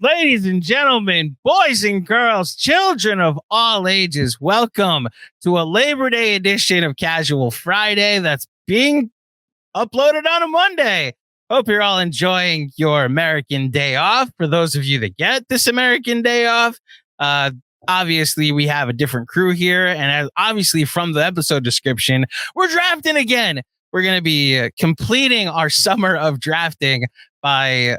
Ladies and gentlemen, boys and girls, children of all ages, welcome to a Labor Day edition of Casual Friday that's being uploaded on a Monday. Hope you're all enjoying your American day off. For those of you that get this American day off, obviously we have a different crew here. And as obviously from the episode description, we're drafting again. We're going to be completing our summer of drafting by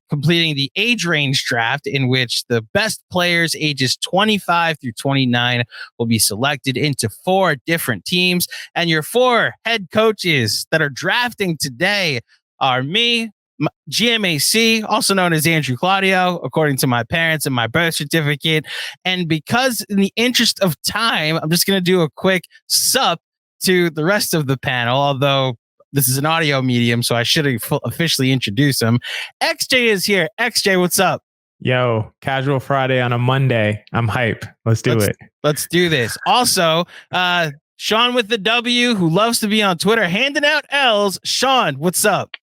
completing the age range draft, in which the best players ages 25 through 29 will be selected into 4 different teams. And your 4 head coaches that are drafting today are me, GMAC, also known as Andrew Claudio, according to my parents and my birth certificate. And because in the interest of time, I'm just going to do a quick sup to the rest of the panel, although this is an audio medium, so I should officially introduce him. XJ is here. XJ, what's up? Yo, Casual Friday on a Monday. I'm hype. Let's do it. Let's do this. Also, Shawn with the W, who loves to be on Twitter, handing out L's. Shawn, what's up?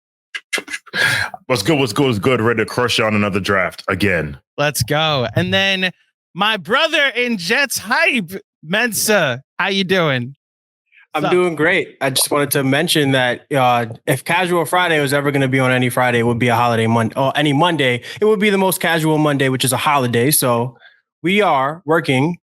What's good. Ready to crush on another draft again. Let's go. And then my brother in Jets hype, Mensa. How you doing? I'm doing great. I just wanted to mention that if Casual Friday was ever going to be on any Friday, it would be a holiday Monday, or any Monday. It would be the most casual Monday, which is a holiday. So we are working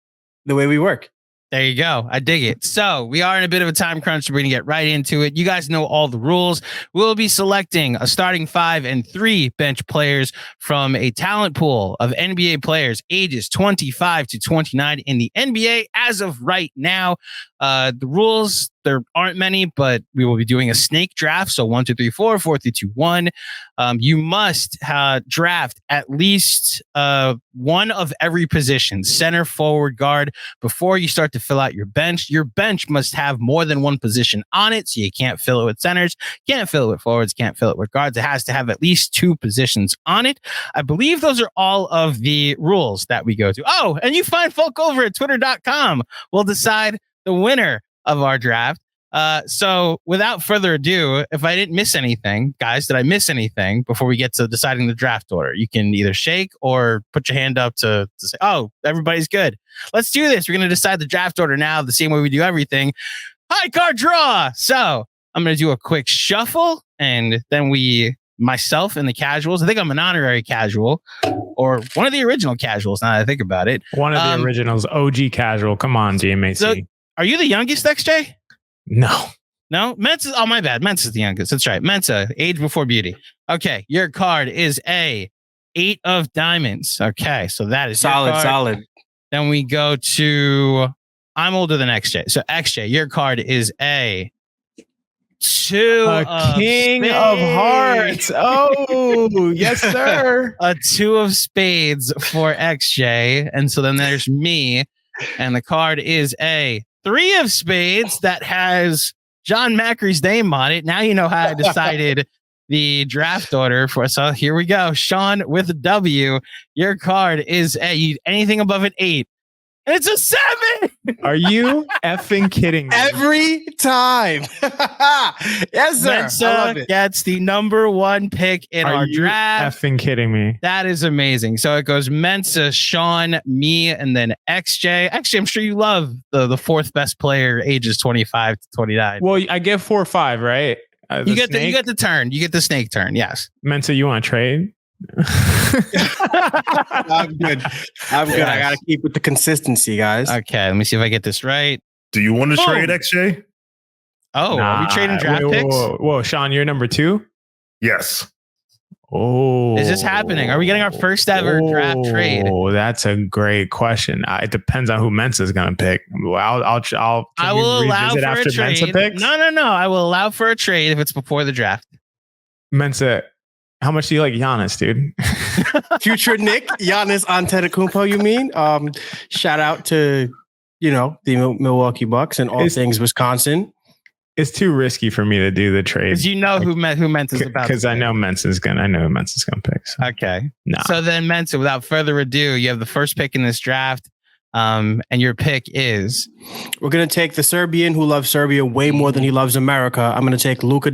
the way we work. There you go. I dig it. So we are in a bit of a time crunch. We're going to get right into it. You guys know all the rules. We'll be selecting a starting 5 and 3 bench players from a talent pool of NBA players ages 25 to 29 in the NBA as of right now. The rules, there aren't many, but we will be doing a snake draft. So 1, 2, 3, 4, 4, 3, 2, 1. You must draft at least one of every position, center, forward, guard, before you start to fill out your bench. Your bench must have more than one position on it. So you can't fill it with centers, can't fill it with forwards, can't fill it with guards. It has to have at least 2 positions on it. I believe those are all of the rules that we go to. Oh, and you find folk over at twitter.com. We'll decide the winner of our draft. So without further ado, if I didn't miss anything, guys, did I miss anything before we get to deciding the draft order? You can either shake or put your hand up to say, oh, everybody's good. Let's do this. We're going to decide the draft order now, the same way we do everything. High card draw. So I'm going to do a quick shuffle, and then myself and the casuals. I think I'm an honorary casual, or one of the original casuals now that I think about it. One of the originals, OG casual. Come on, GMAC. So, are you the youngest, XJ? No. Mensa. Oh, my bad. Mensa's the youngest. That's right. Mensa, age before beauty. Okay. Your card is a 8 of diamonds. Okay. So that is solid. Then we go to, I'm older than XJ. So XJ, your card is a 2 of king spades. of hearts. Oh, yes, sir. A 2 of spades for XJ. And so then there's me. And the card is a 3 of spades that has John Macri's name on it. Now you know how I decided the draft order for. So here we go. Shawn with a W. Your card is anything above an 8. And it's a 7. Are you effing kidding me? Every time. Yes, sir. Mensa gets the number 1 pick in our draft. Effing kidding me? That is amazing. So it goes Mensa, Shawn, me, and then XJ. Actually, I'm sure you love the 4th best player, ages 25 to 29. Well, I get 4 or 5, right? You get the turn. You get the snake turn. Yes. Mensa, you want to trade? I'm good. I gotta keep with the consistency, guys. Okay, let me see if I get this right. Do you want to trade, XJ? Oh, are we trading draft picks? Whoa, Shawn, you're number 2? Yes. Oh, is this happening? Are we getting our first ever draft trade? Oh, that's a great question. It depends on who Mensa's going to pick. I will allow for a trade. No. I will allow for a trade if it's before the draft. Mensa, how much do you like Giannis, dude? Future Nick, Giannis Antetokounmpo, you mean? Shout out to, the Milwaukee Bucks and all things Wisconsin. It's too risky for me to do the trade. Because you know who Mensa's about. Because I know who Mensa's gonna pick. So. Okay. No. So then, Mensa, without further ado, you have the first pick in this draft. And your pick is? We're going to take the Serbian who loves Serbia way more than he loves America. I'm going to take Nikola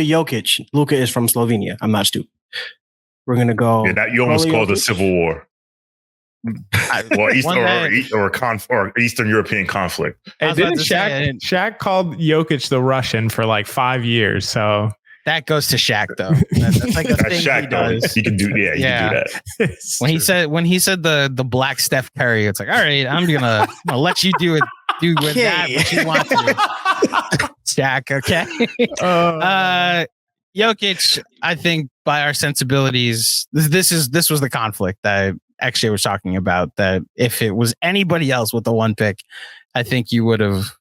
Jokic. Luka is from Slovenia. I'm not stupid. We're gonna go. Yeah, that you almost called a civil war. Well, or Eastern European conflict. And didn't Shaq called Jokic the Russian for like 5 years? So that goes to Shaq, though. That's like a thing Shaq, he does. He can do, he can do that. When he said the black Steph Curry, it's like, all right, I'm gonna let you do that what you want to. Shaq, okay. Jokic, I think by our sensibilities, this was the conflict that XJ was talking about. That if it was anybody else with the one pick, I think you would have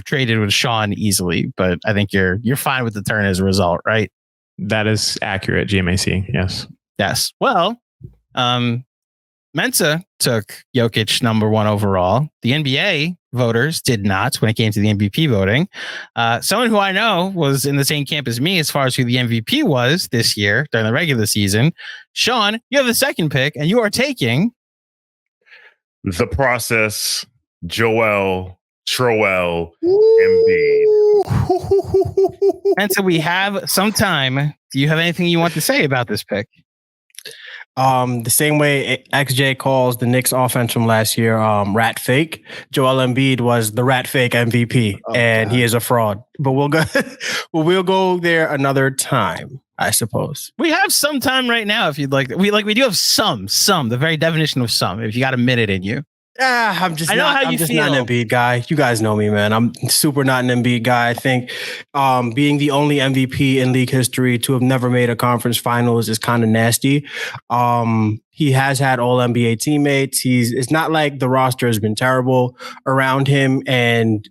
traded with Shawn easily. But I think you're fine with the turn as a result, right? That is accurate. GMAC, yes. Well, Mensa took Jokic number 1 overall. The NBA voters did not when it came to the MVP voting. Someone who I know was in the same camp as me as far as who the MVP was this year during the regular season. Shawn, you have the second pick, and you are taking the process, Joel, Troel, Embiid. And so we have some time. Do you have anything you want to say about this pick? The same way XJ calls the Knicks offense from last year rat fake, Joel Embiid was the rat fake MVP, and he is a fraud. But we'll go there another time, I suppose. We have some time right now if you'd like. We do have some, the very definition of some, if you got a minute in you. I'm just not an Embiid guy. You guys know me, man. I'm super not an Embiid guy. I think being the only MVP in league history to have never made a conference finals is kind of nasty. He has had all NBA teammates. It's not like the roster has been terrible around him, and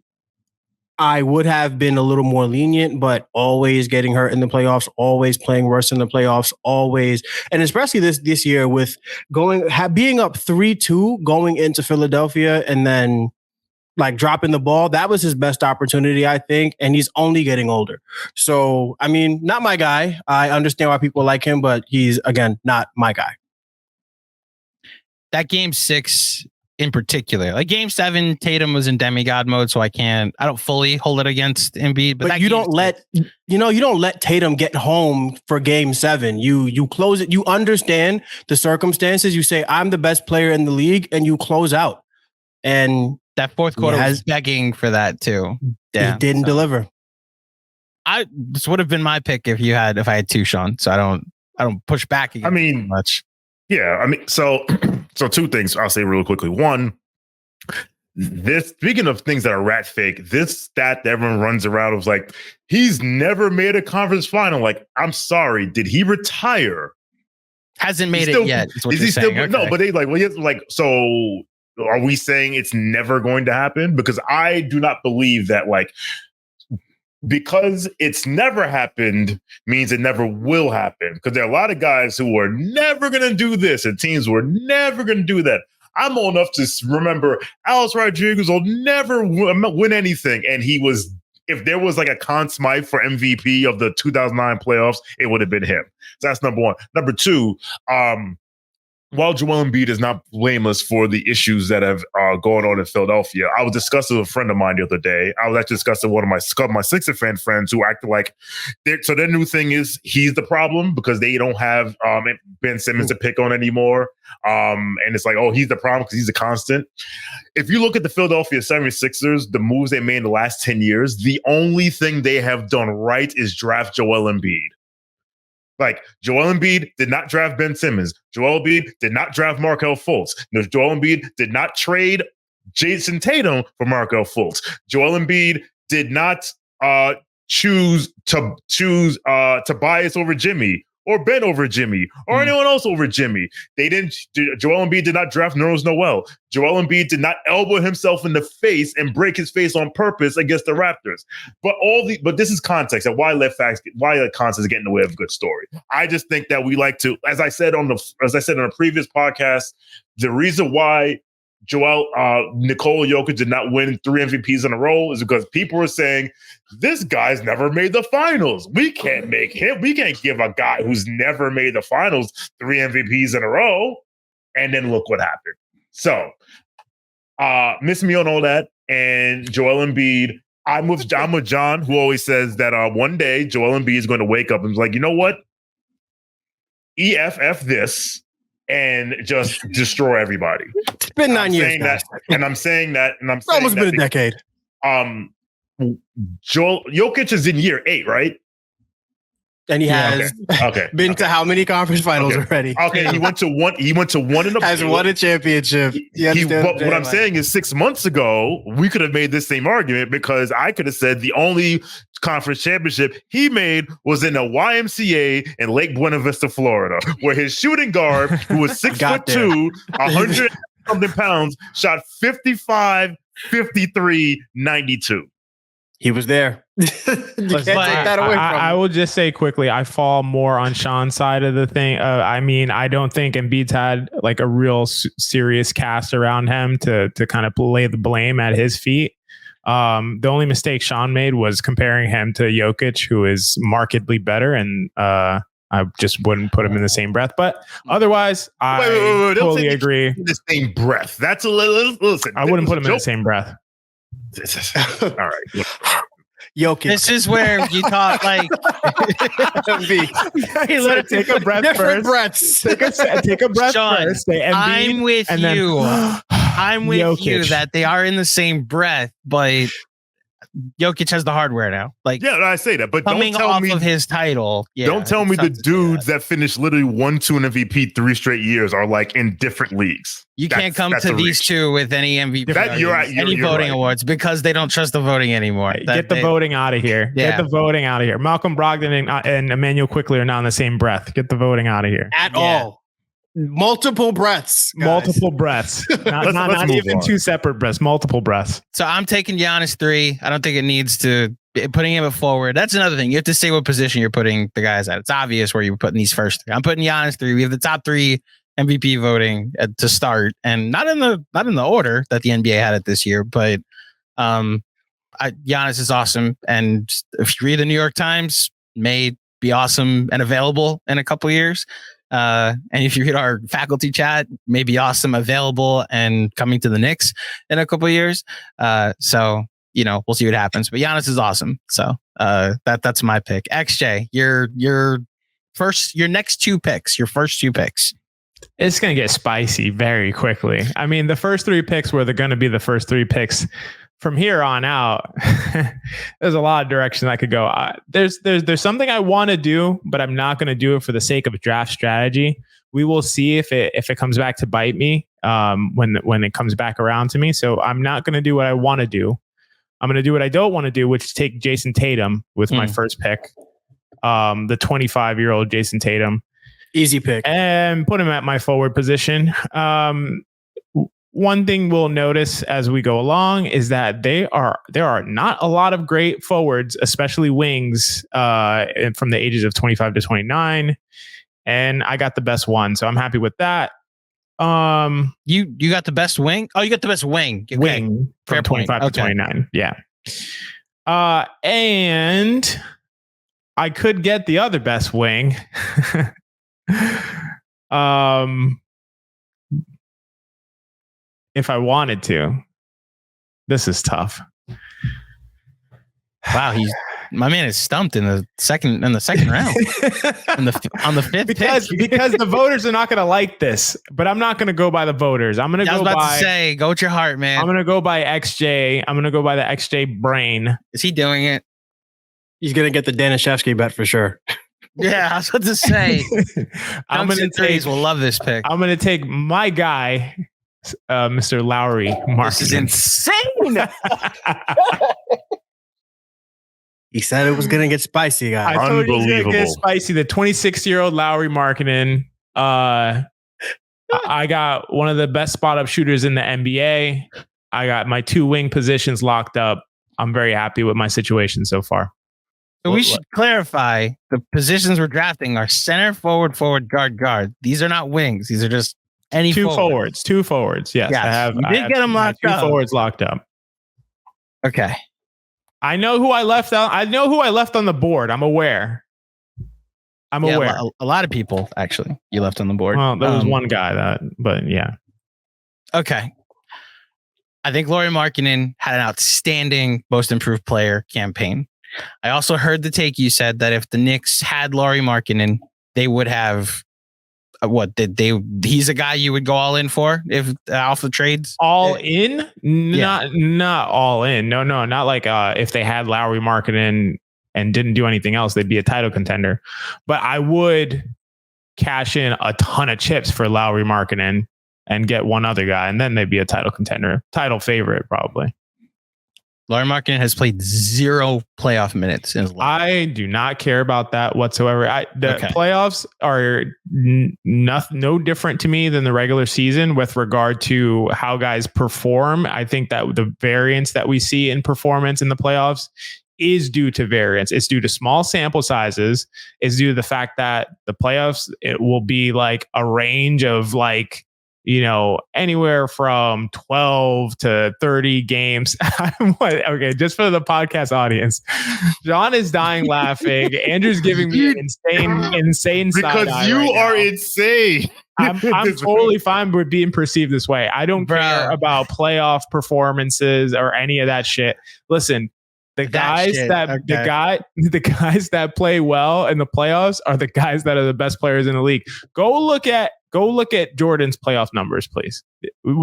I would have been a little more lenient, but always getting hurt in the playoffs, always playing worse in the playoffs, always. And especially this year with being up 3-2 going into Philadelphia and then like dropping the ball. That was his best opportunity, I think. And he's only getting older. So, I mean, not my guy. I understand why people like him, but he's, again, not my guy. That game 6 in particular, like game 7, Tatum was in demigod mode, so I don't fully hold it against Embiid. But you don't let Tatum get home for game 7. You close it. You understand the circumstances. You say, I'm the best player in the league, and you close out. And that fourth quarter was begging for that too. He didn't deliver. This would have been my pick if I had 2, Shawn. So I don't push back against much. Yeah, so 2 things I'll say real quickly. One, speaking of things that are rat fake, this stat that everyone runs around was like, he's never made a conference final. Like, I'm sorry, did he retire? Hasn't made it yet. Is he still? Okay. No, but they so are we saying it's never going to happen? Because I do not believe that, because it's never happened means it never will happen. Because there are a lot of guys who are never going to do this and teams who are never going to do that. I'm old enough to remember Alex Rodriguez will never win anything. And if there was like a Conn Smythe for MVP of the 2009 playoffs, it would have been him. So that's number 1. Number 2, while Joel Embiid is not blameless for the issues that have gone on in Philadelphia, I was discussing with a friend of mine the other day. I was actually discussing with one of my Sixer fan friends who acted like their new thing is he's the problem because they don't have Ben Simmons to pick on anymore. And it's like, oh, he's the problem because he's a constant. If you look at the Philadelphia 76ers, the moves they made in the last 10 years, the only thing they have done right is draft Joel Embiid. Like, Joel Embiid did not draft Ben Simmons. Joel Embiid did not draft Markelle Fultz. No, Joel Embiid did not trade Jason Tatum for Markelle Fultz. Joel Embiid did not choose Tobias over Jimmy or Ben over Jimmy or anyone else over Jimmy. Joel Embiid did not draft Nerlens Noel. Joel Embiid did not elbow himself in the face and break his face on purpose against the Raptors. But this is context and why context get in the way of a good story. I just think that we like to, as I said on a previous podcast, the reason why Nikola Jokic did not win 3 MVPs in a row is because people were saying, this guy's never made the finals. We can't give a guy who's never made the finals 3 MVPs in a row. And then look what happened. So, miss me on all that. And Joel Embiid, I'm with John, who always says that one day Joel Embiid is going to wake up and be like, you know what? EFF this and just destroy everybody. It's been 9 years, guys. I'm saying that. It's almost been a decade. Jokic is in year 8, right? And he has been to how many conference finals already? Okay, he went to one. He went to one in a. Has won a championship. What I'm saying is, 6 months ago, we could have made this same argument because I could have said the only conference championship he made was in a YMCA in Lake Buena Vista, Florida, where his shooting guard, who was 6'2", 100 something pounds, shot 55, 53, 92. He was there. You can't take that away from him. I will just say quickly, I fall more on Shawn's side of the thing. I mean, I don't think Embiid's had like a real serious cast around him to kind of lay the blame at his feet. The only mistake Shawn made was comparing him to Jokic, who is markedly better, and I just wouldn't put him in the same breath. But otherwise, I totally agree. In the same breath. That's a little. Listen, I wouldn't put him in the same breath. All right. Jokic. This is where you talk like take a breath different first. breaths. Take a breath Shawn, first. Say Embiid, I'm with and you. Then, I'm with you Jokic. that they are in the same breath, but Jokic has the hardware now. Like, Yeah, I say that, but coming don't tell off me of his title. Yeah, don't tell me it's the tough to say dudes that finished literally 1-2 in MVP 3 straight years are like in different leagues. You can't come to these two with any MVP, You're right, any you're voting right. awards because they don't trust the voting anymore. Get the voting out of here. Yeah. Get the voting out of here. Malcolm Brogdon and Emmanuel quickly are not in the same breath. Get the voting out of here. At all. Multiple breaths. Guys. Multiple breaths. Not move even on. 2 separate breaths. Multiple breaths. So I'm taking Giannis 3. I don't think it needs to putting him at forward. That's another thing. You have to say what position you're putting the guys at. It's obvious where you're putting these first 3. I'm putting Giannis 3. We have the top 3 MVP voting to start, and not in the order that the NBA had it this year. But Giannis is awesome, and if you read the New York Times, may be awesome and available in a couple of years. And if you read our faculty chat, may be awesome, available, and coming to the Knicks in a couple of years. So we'll see what happens. But Giannis is awesome. So that's my pick. XJ, your next 2 picks, your first 2 picks. It's going to get spicy very quickly. I mean, the first 3 picks were going to be the first 3 picks. From here on out, there's a lot of direction I could go. There's something I want to do, but I'm not going to do it for the sake of draft strategy. We will see if it comes back to bite me when it comes back around to me. So I'm not going to do what I want to do. I'm going to do what I don't want to do, which is take Jason Tatum with my first pick, the 25-year-old Jason Tatum. Easy pick. And put him at my forward position. One thing we'll notice as we go along is that there are not a lot of great forwards, especially wings, from the ages of 25 to 29. And I got the best one, so I'm happy with that. You got the best wing? Oh, you got the best wing. Okay. Wing from 25 to 29. Yeah. And I could get the other best wing. If I wanted to. This is tough. Wow, my man is stumped in the second round. on the 5th pick. Because the voters are not going to like this, but I'm not going to go by the voters. I'm going to I was about to say, go with your heart, man. I'm going to go by XJ. I'm going to go by the XJ brain. Is he doing it? He's going to get the Danishevsky bet for sure. Yeah, I was about to say. I'm going to take. Will love this pick. I'm going to take my guy, Mr. Lowry Markkanen. This is insane. He said it was going to get spicy, guys. I told you it was going to get spicy. The 26-year-old Lowry Markkanen. I got one of the best spot-up shooters in the NBA. I got my 2 wing positions locked up. I'm very happy with my situation so far. So we should clarify the positions we're drafting are center, forward, guard. These are not wings. These are just any 2 forward. forwards. 2 forwards. Yes. You did get them locked up. 2 forwards locked up. Okay. I know who I left out. I know who I left on the board. I'm aware. A lot of people, actually, you left on the board. Well, there was one guy but yeah. Okay. I think Lauri Markkanen had an outstanding most improved player campaign. I also heard the take you said that if the Knicks had Lauri Markkanen, they would have he's a guy you would go all in for if off the trades? All in? Not all in. No, not like if they had Lowry Markkanen and didn't do anything else, they'd be a title contender. But I would cash in a ton of chips for Lowry Markkanen and get one other guy, and then they'd be a title contender, title favorite probably. Lowry Markkanen has played 0 playoff minutes in his life. I do not care about that whatsoever. Playoffs are no different to me than the regular season with regard to how guys perform. I think that the variance that we see in performance in the playoffs is due to variance. It's due to small sample sizes. It's due to the fact that the playoffs, it will be like a range of like, anywhere from 12 to 30 games. Okay, just for the podcast audience, Shawn is dying laughing. Andrew's giving me an insane because you are insane. I'm totally fine with being perceived this way. I don't care about playoff performances or any of that shit. Listen, the guys that play well in the playoffs are the guys that are the best players in the league. Go look at Jordan's playoff numbers, please.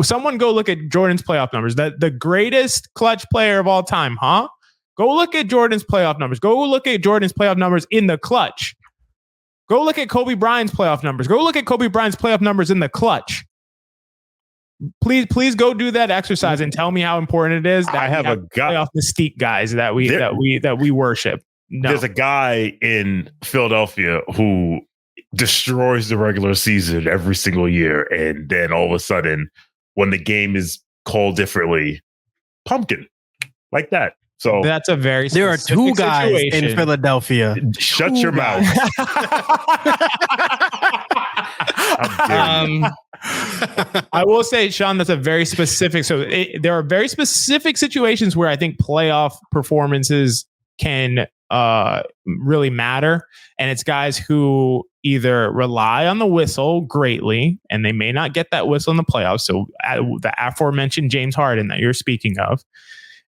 Someone go look at Jordan's playoff numbers. The greatest clutch player of all time, huh? Go look at Jordan's playoff numbers. Go look at Jordan's playoff numbers in the clutch. Go look at Kobe Bryant's playoff numbers. Go look at Kobe Bryant's playoff numbers in the clutch. Please go do that exercise and tell me how important it is that I have a playoff mystique guys that we worship. No. There's a guy in Philadelphia who destroys the regular season every single year, and then all of a sudden, when the game is called differently, pumpkin like that. So that's a very there are 2 guys situation. In Philadelphia. Shut your mouth. I will say, Shawn, that's a very specific. So there are very specific situations where I think playoff performances can really matter. And it's guys who either rely on the whistle greatly, and they may not get that whistle in the playoffs. So the aforementioned James Harden that you're speaking of.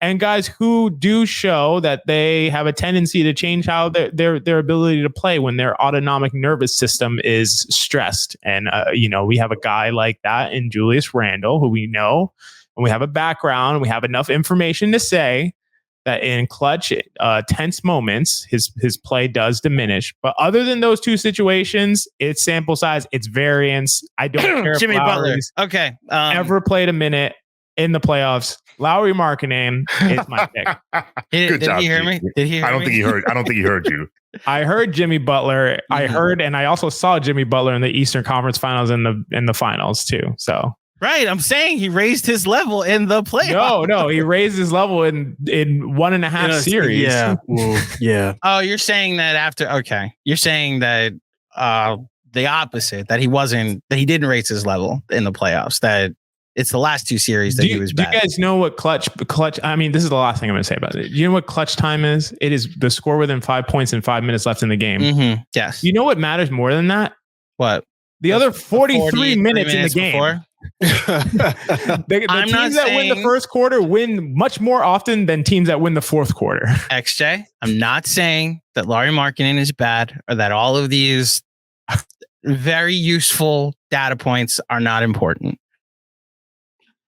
And guys who do show that they have a tendency to change how their ability to play when their autonomic nervous system is stressed. And, we have a guy like that in Julius Randle, who we know, and we have a background, and we have enough information to say that in clutch, tense moments, his play does diminish. But other than those 2 situations, it's sample size, it's variance. I don't care Jimmy if Butler. Okay. Ever played a minute in the playoffs. Lowry Markkanen is my pick. Good job, he hear me? Did he hear me? I don't think he heard you. I heard Jimmy Butler. I heard, and I also saw Jimmy Butler in the Eastern Conference Finals in the finals too. So right, I'm saying he raised his level in the playoffs. No, he raised his level in 1.5 series. Yeah, yeah. Oh, you're saying that after? Okay, you're saying that the opposite, that he didn't raise his level in the playoffs. That it's the last 2 series that he was bad. Do you guys know what clutch? I mean, this is the last thing I'm going to say about it. Do you know what clutch time is? It is the score within 5 points and 5 minutes left in the game. Mm-hmm. Yes. You know what matters more than that? What? The other 43 minutes in the game. The teams that win the first quarter win much more often than teams that win the fourth quarter. XJ, I'm not saying that Lowry Markkanen is bad or that all of these very useful data points are not important.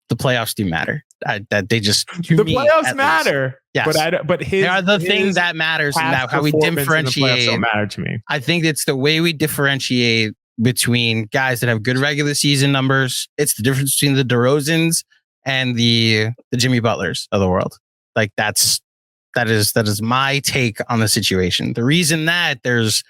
The playoffs do matter. That they just the playoffs matter. Yes, but they are the thing that matters, and how we differentiate. Don't matter to me. I think it's the way we differentiate between guys that have good regular season numbers. It's the difference between the DeRozans and the Jimmy Butlers of the world. Like that is my take on the situation. The reason that there's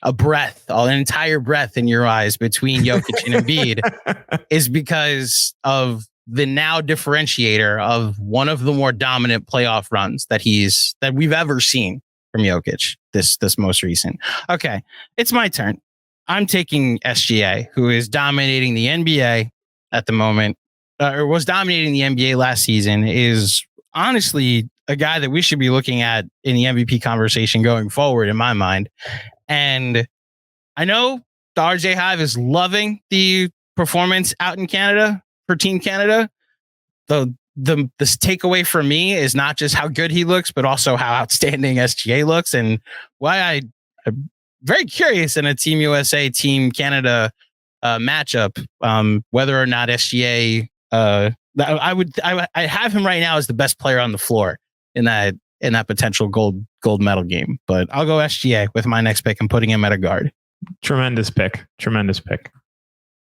an entire breath in your eyes between Jokic and Embiid is because of the now differentiator of one of the more dominant playoff runs that we've ever seen from Jokic. This most recent. Okay, it's my turn. I'm taking SGA, who is dominating the NBA at the moment, or was dominating the NBA last season, is honestly a guy that we should be looking at in the MVP conversation going forward, in my mind. And I know the RJ Hive is loving the performance out in Canada for Team Canada. This takeaway for me is not just how good he looks, but also how outstanding SGA looks, and why I'm very curious in a Team USA, Team Canada matchup, whether or not SGA, I have him right now as the best player on the floor in that potential gold medal game. But I'll go SGA with my next pick and putting him at a guard. Tremendous pick.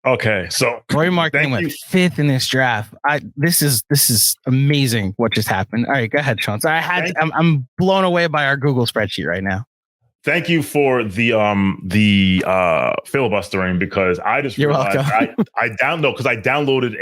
Okay, so Rory Markkanen went 5th in this draft. This is amazing what just happened. All right, go ahead, Shawn. So I'm blown away by our Google spreadsheet right now. Thank you for the filibustering, because I just realized I downloaded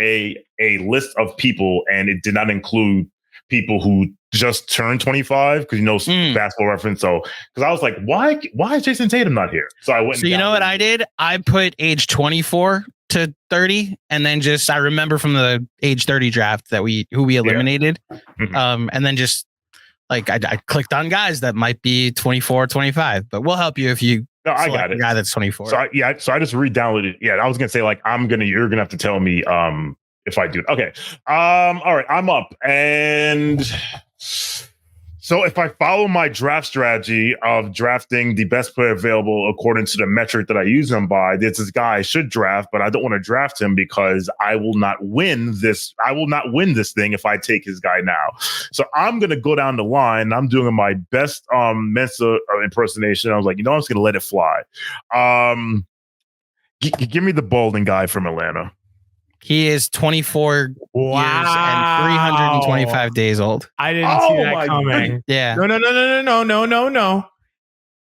a list of people, and it did not include people who just turned 25, because Basketball Reference. So because I was like, why is Jason Tatum not here? So I went. So you know what I did? I put age 24 to 30, and then just I remember from the age 30 draft that we eliminated, and then just like I clicked on guys that might be 24, 25, but we'll help you if you. No, I got it. A guy that's 24. So I just re-downloaded. Yeah, I was gonna say like you're gonna have to tell me if I do it. Okay. All right, I'm up. And so if I follow my draft strategy of drafting the best player available according to the metric that I use them by, there's this guy I should draft, but I don't want to draft him because I will not win this. I will not win this thing if I take his guy now. So I'm going to go down the line. I'm doing my best Mensa impersonation. I was like, I'm just going to let it fly. Give me the balding guy from Atlanta. He is 24 years and 325 days old. I didn't see that coming. Goodness. Yeah. No.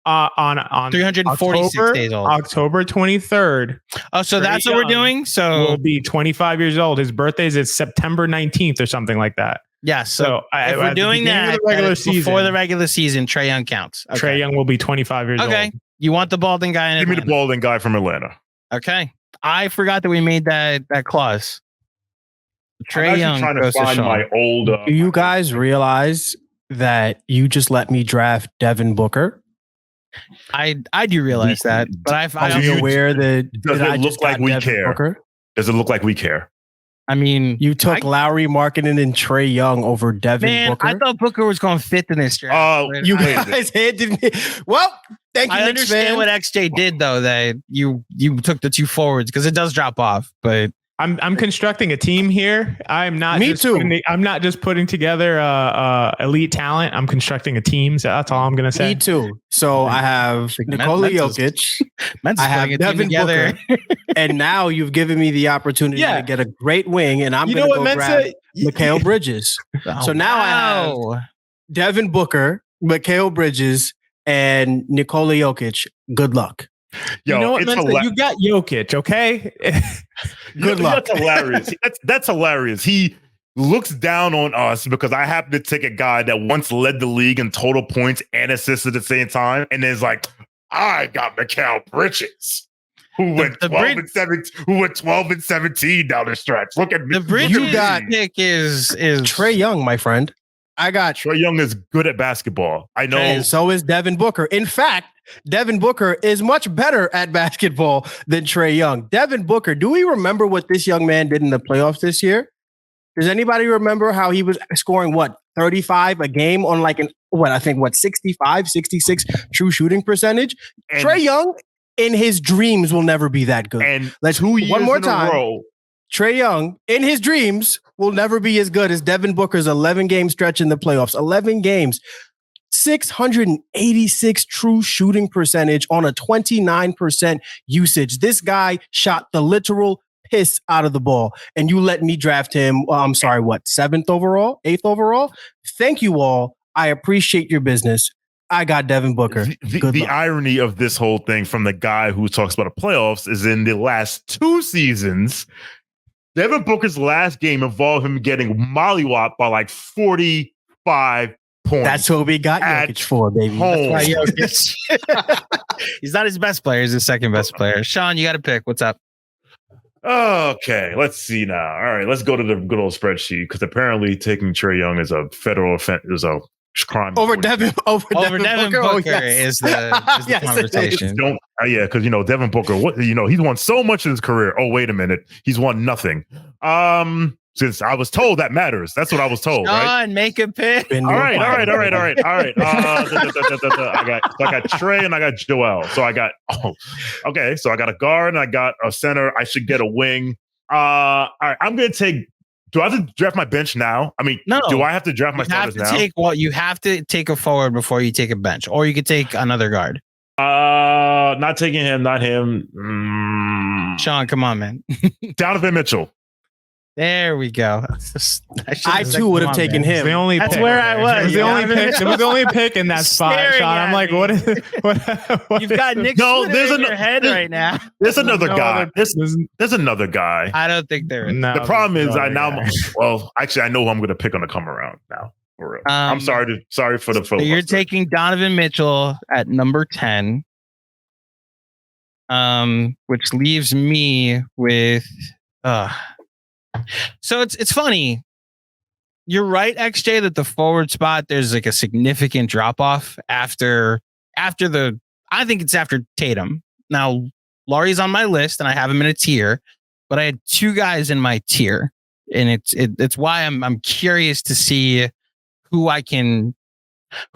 On 346 days old. October 23rd. Oh, so that's what we're doing? So will be 25 years old. His birthday is September 19th or something like that. Yeah. So if we're doing that before the regular season, Trae Young counts. Okay. Trae Young will be 25 years old. Okay. You want the balding guy in Atlanta? Give me the balding guy from Atlanta. Okay. I forgot that we made that clause. Trae Young trying to find my old. Do you guys realize that you just let me draft Devin Booker? I do realize that, but Are you aware that does it look like we care? Booker? Does it look like we care? I mean, you took Lowry Markkanen and Trae Young over Devin Booker. I thought Booker was going 5th in this draft. You guys handed me. Well, thank you. I understand what XJ did though. That you took the two forwards because it does drop off. But I'm constructing a team here. I'm not. I'm not just putting together elite talent. I'm constructing a team. So that's all I'm gonna say. Me too. So I have Nikola Jokic. I have Devin Booker, and now you've given me the opportunity to get a great wing, and I'm going to go grab Mikal Bridges. So now I have Devin Booker, Mikal Bridges, and Nikola Jokic. Good luck. Yo, you know what, Mensa? You got Jokic, okay? Good luck. That's hilarious. That's hilarious. He looks down on us because I happen to take a guy that once led the league in total points and assists at the same time, and is like, I got Mikal Bridges, who went 12 and 17 down the stretch. Look at the Bridges pick is Trae Young, my friend. I got Trae Young is good at basketball. I know. And so is Devin Booker. In fact, Devin Booker is much better at basketball than Trae Young. Devin Booker, do we remember what this young man did in the playoffs this year? Does anybody remember how he was scoring 35 a game on 65, 66 true shooting percentage? And Trae Young in his dreams will never be that good. And let's one more time. Trae Young in his dreams will never be as good as Devin Booker's 11-game stretch in the playoffs. 11 games. 686 true shooting percentage on a 29% usage. This guy shot the literal piss out of the ball, and you let me draft him. 7th overall, 8th overall. Thank you all. I appreciate your business. I got Devin Booker. The irony of this whole thing from the guy who talks about the playoffs is in the last 2 seasons, Devin Booker's last game involved him getting mollywopped by 45 points. That's what we got Jokic for, baby. Home. That's why Jokic. He's not his best player. He's his second best player. Shawn, you got to pick. What's up? Okay, let's see now. All right, let's go to the good old spreadsheet, because apparently taking Trae Young is a federal offense, is a crime. Over Devin Booker is the conversation. Because Devin Booker, he's won so much in his career. Oh, wait a minute, he's won nothing. Since I was told that matters. That's what I was told, right? Shawn, make a pick. All right. I got Trey and I got Joel. So I got So I got a guard and I got a center. I should get a wing. All right. I'm gonna take. Do I have to draft my bench now? I mean, no. Do I have to draft my starters now? You have to take a forward before you take a bench, or you could take another guard. Not taking him. Not him. Shawn, come on, man. Donovan Mitchell. There we go. I too would have taken him. It's the only That's pick. where I was. It was the only pick. It was the only pick in that spot, Shawn. I'm like, what is what You've got Nick in your head right now. There's another guy. There's another guy. I don't think there is. The problem is I know who I'm going to pick on the come around now. For real. I'm sorry for the filibuster. So you're taking Donovan Mitchell at number 10, which leaves me with. So it's funny. You're right, XJ, that the forward spot there's like a significant drop off after I think it's after Tatum. Now Laurie's on my list and I have him in a tier, but I had two guys in my tier, and it's why I'm curious to see who I can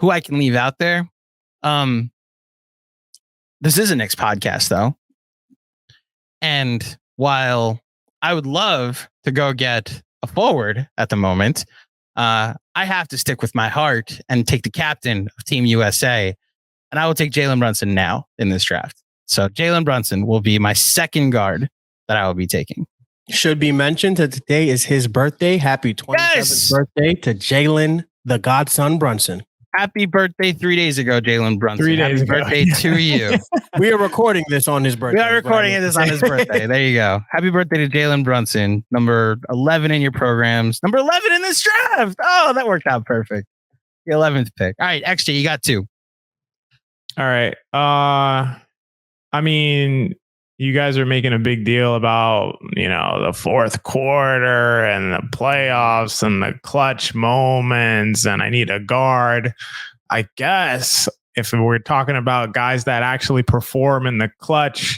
leave out there. This is a Knicks podcast though, and while I would love to go get a forward at the moment, I have to stick with my heart and take the captain of Team USA, and I will take Jalen Brunson now in this draft. So Jalen Brunson will be my second guard that I will be taking. Should be mentioned that today is his birthday. Happy 27th birthday to Jalen, the godson Brunson. Happy birthday 3 days ago, Jalen Brunson. 3 days ago. Birthday to you. We are recording this on his birthday. We are recording this on his birthday. There you go. Happy birthday to Jalen Brunson, number 11 in your programs. Number 11 in this draft. Oh, that worked out perfect. The 11th pick. All right, XJ, you got two. All right. I mean, you guys are making a big deal about, the fourth quarter and the playoffs and the clutch moments, and I need a guard. I guess if we're talking about guys that actually perform in the clutch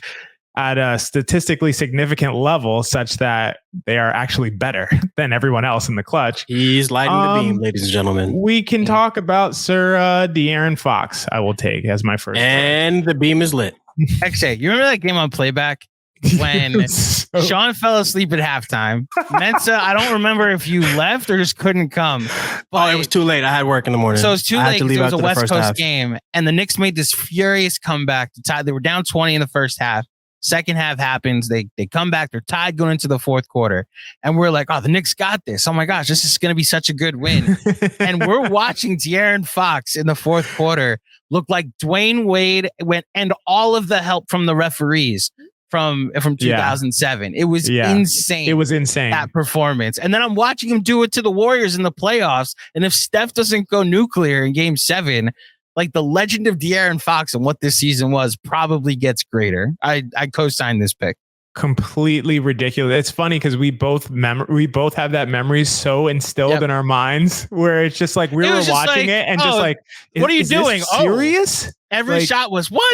at a statistically significant level such that they are actually better than everyone else in the clutch. He's lighting the beam, ladies and gentlemen. We can talk about Sir De'Aaron Fox, I will take as my first. And the beam is lit. XJ, you remember that game on playback when Shawn fell asleep at halftime? Mensa, I don't remember if you left or just couldn't come. It was too late. I had work in the morning. So it was too late. It was a West Coast game, and the Knicks made this furious comeback to tie. They were down 20 in the first half. Second half happens. They come back. They're tied going into the fourth quarter. And we're like, oh, the Knicks got this. Oh my gosh, this is going to be such a good win. And we're watching De'Aaron Fox in the fourth quarter look like Dwayne Wade and all of the help from the referees from 2007. It was insane. It was insane. That performance. And then I'm watching him do it to the Warriors in the playoffs. And if Steph doesn't go nuclear in game 7, like the legend of De'Aaron Fox and what this season was probably gets greater. I co-signed this pick. Completely ridiculous. It's funny because we both have that memory so instilled in our minds where it's just like we were watching it and just like, what are you doing? Serious? Every shot was what?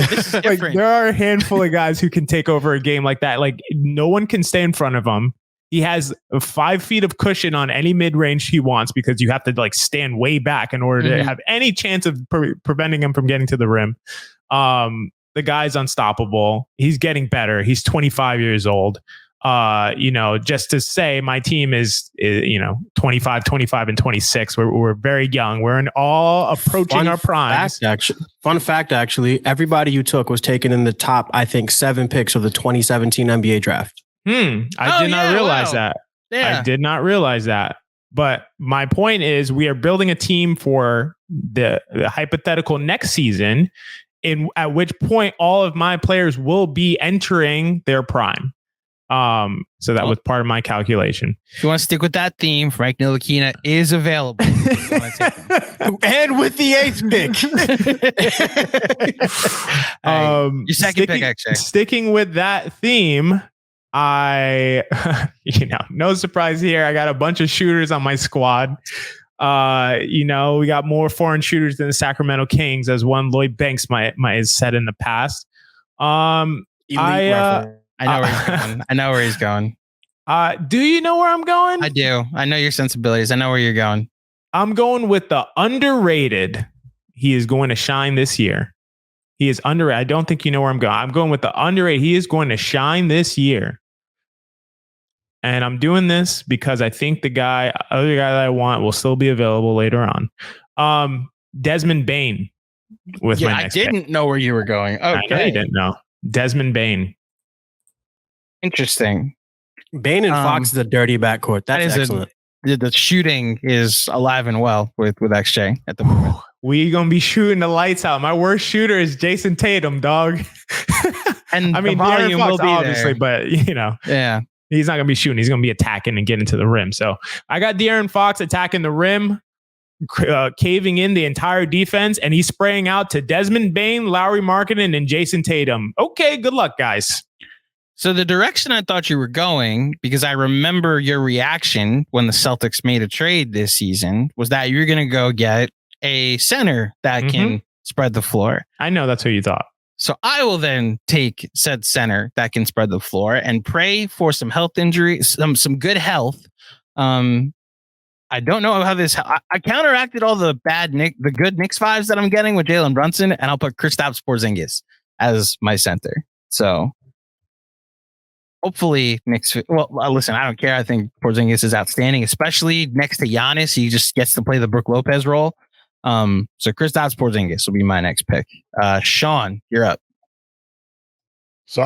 This is different. Like, there are a handful of guys who can take over a game like that. Like no one can stay in front of him. He has 5 feet of cushion on any mid-range he wants because you have to like stand way back in order to have any chance of preventing him from getting to the rim. The guy's unstoppable. He's getting better. He's 25 years old. Just to say my team is 25, and 26. We're very young. We're all approaching our primes. Fun fact, actually, everybody you took was taken in the top, I think, 7 picks of the 2017 NBA draft. I did not realize that. Yeah. I did not realize that. But my point is we are building a team for the hypothetical next season, at which point all of my players will be entering their prime. So that was part of my calculation. If you want to stick with that theme, Frank Ntilikina is available. And with the 8th pick. Your second pick, actually. Sticking with that theme, no surprise here. I got a bunch of shooters on my squad. We got more foreign shooters than the Sacramento Kings, as one Lloyd Banks might have said in the past. I know where he's going. Do you know where I'm going? I do. I know your sensibilities. I know where you're going. I'm going with the underrated. He is going to shine this year. He is underrated. I don't think you know where I'm going. I'm going with the underrated. He is going to shine this year. And I'm doing this because I think other guy that I want will still be available later on. Desmond Bain with my next I didn't pick. know where you were going. Okay. I know you didn't know. Desmond Bain. Interesting. Bain and Fox is a dirty backcourt. That's excellent. The shooting is alive and well with XJ at the moment. We gonna be shooting the lights out. My worst shooter is Jason Tatum, dog. And I mean, the volume De'Aaron Fox, will be obviously, there. but Yeah. he's not gonna be shooting. He's gonna be attacking and getting to the rim. So I got De'Aaron Fox attacking the rim, caving in the entire defense, and he's spraying out to Desmond Bain, Lauri Markkanen, and Jason Tatum. Okay, good luck, guys. So the direction I thought you were going, because I remember your reaction when the Celtics made a trade this season, was that you're going to go get a center that can spread the floor. I know that's what you thought. So I will then take said center that can spread the floor and pray for some health injuries, some good health. I don't know how this. I counteracted all the good Knicks vibes that I'm getting with Jalen Brunson, and I'll put Kristaps Porzingis as my center. So hopefully Knicks. Well, listen, I don't care. I think Porzingis is outstanding, especially next to Giannis. He just gets to play the Brook Lopez role. So Kristaps Porzingis will be my next pick. Shawn, you're up. So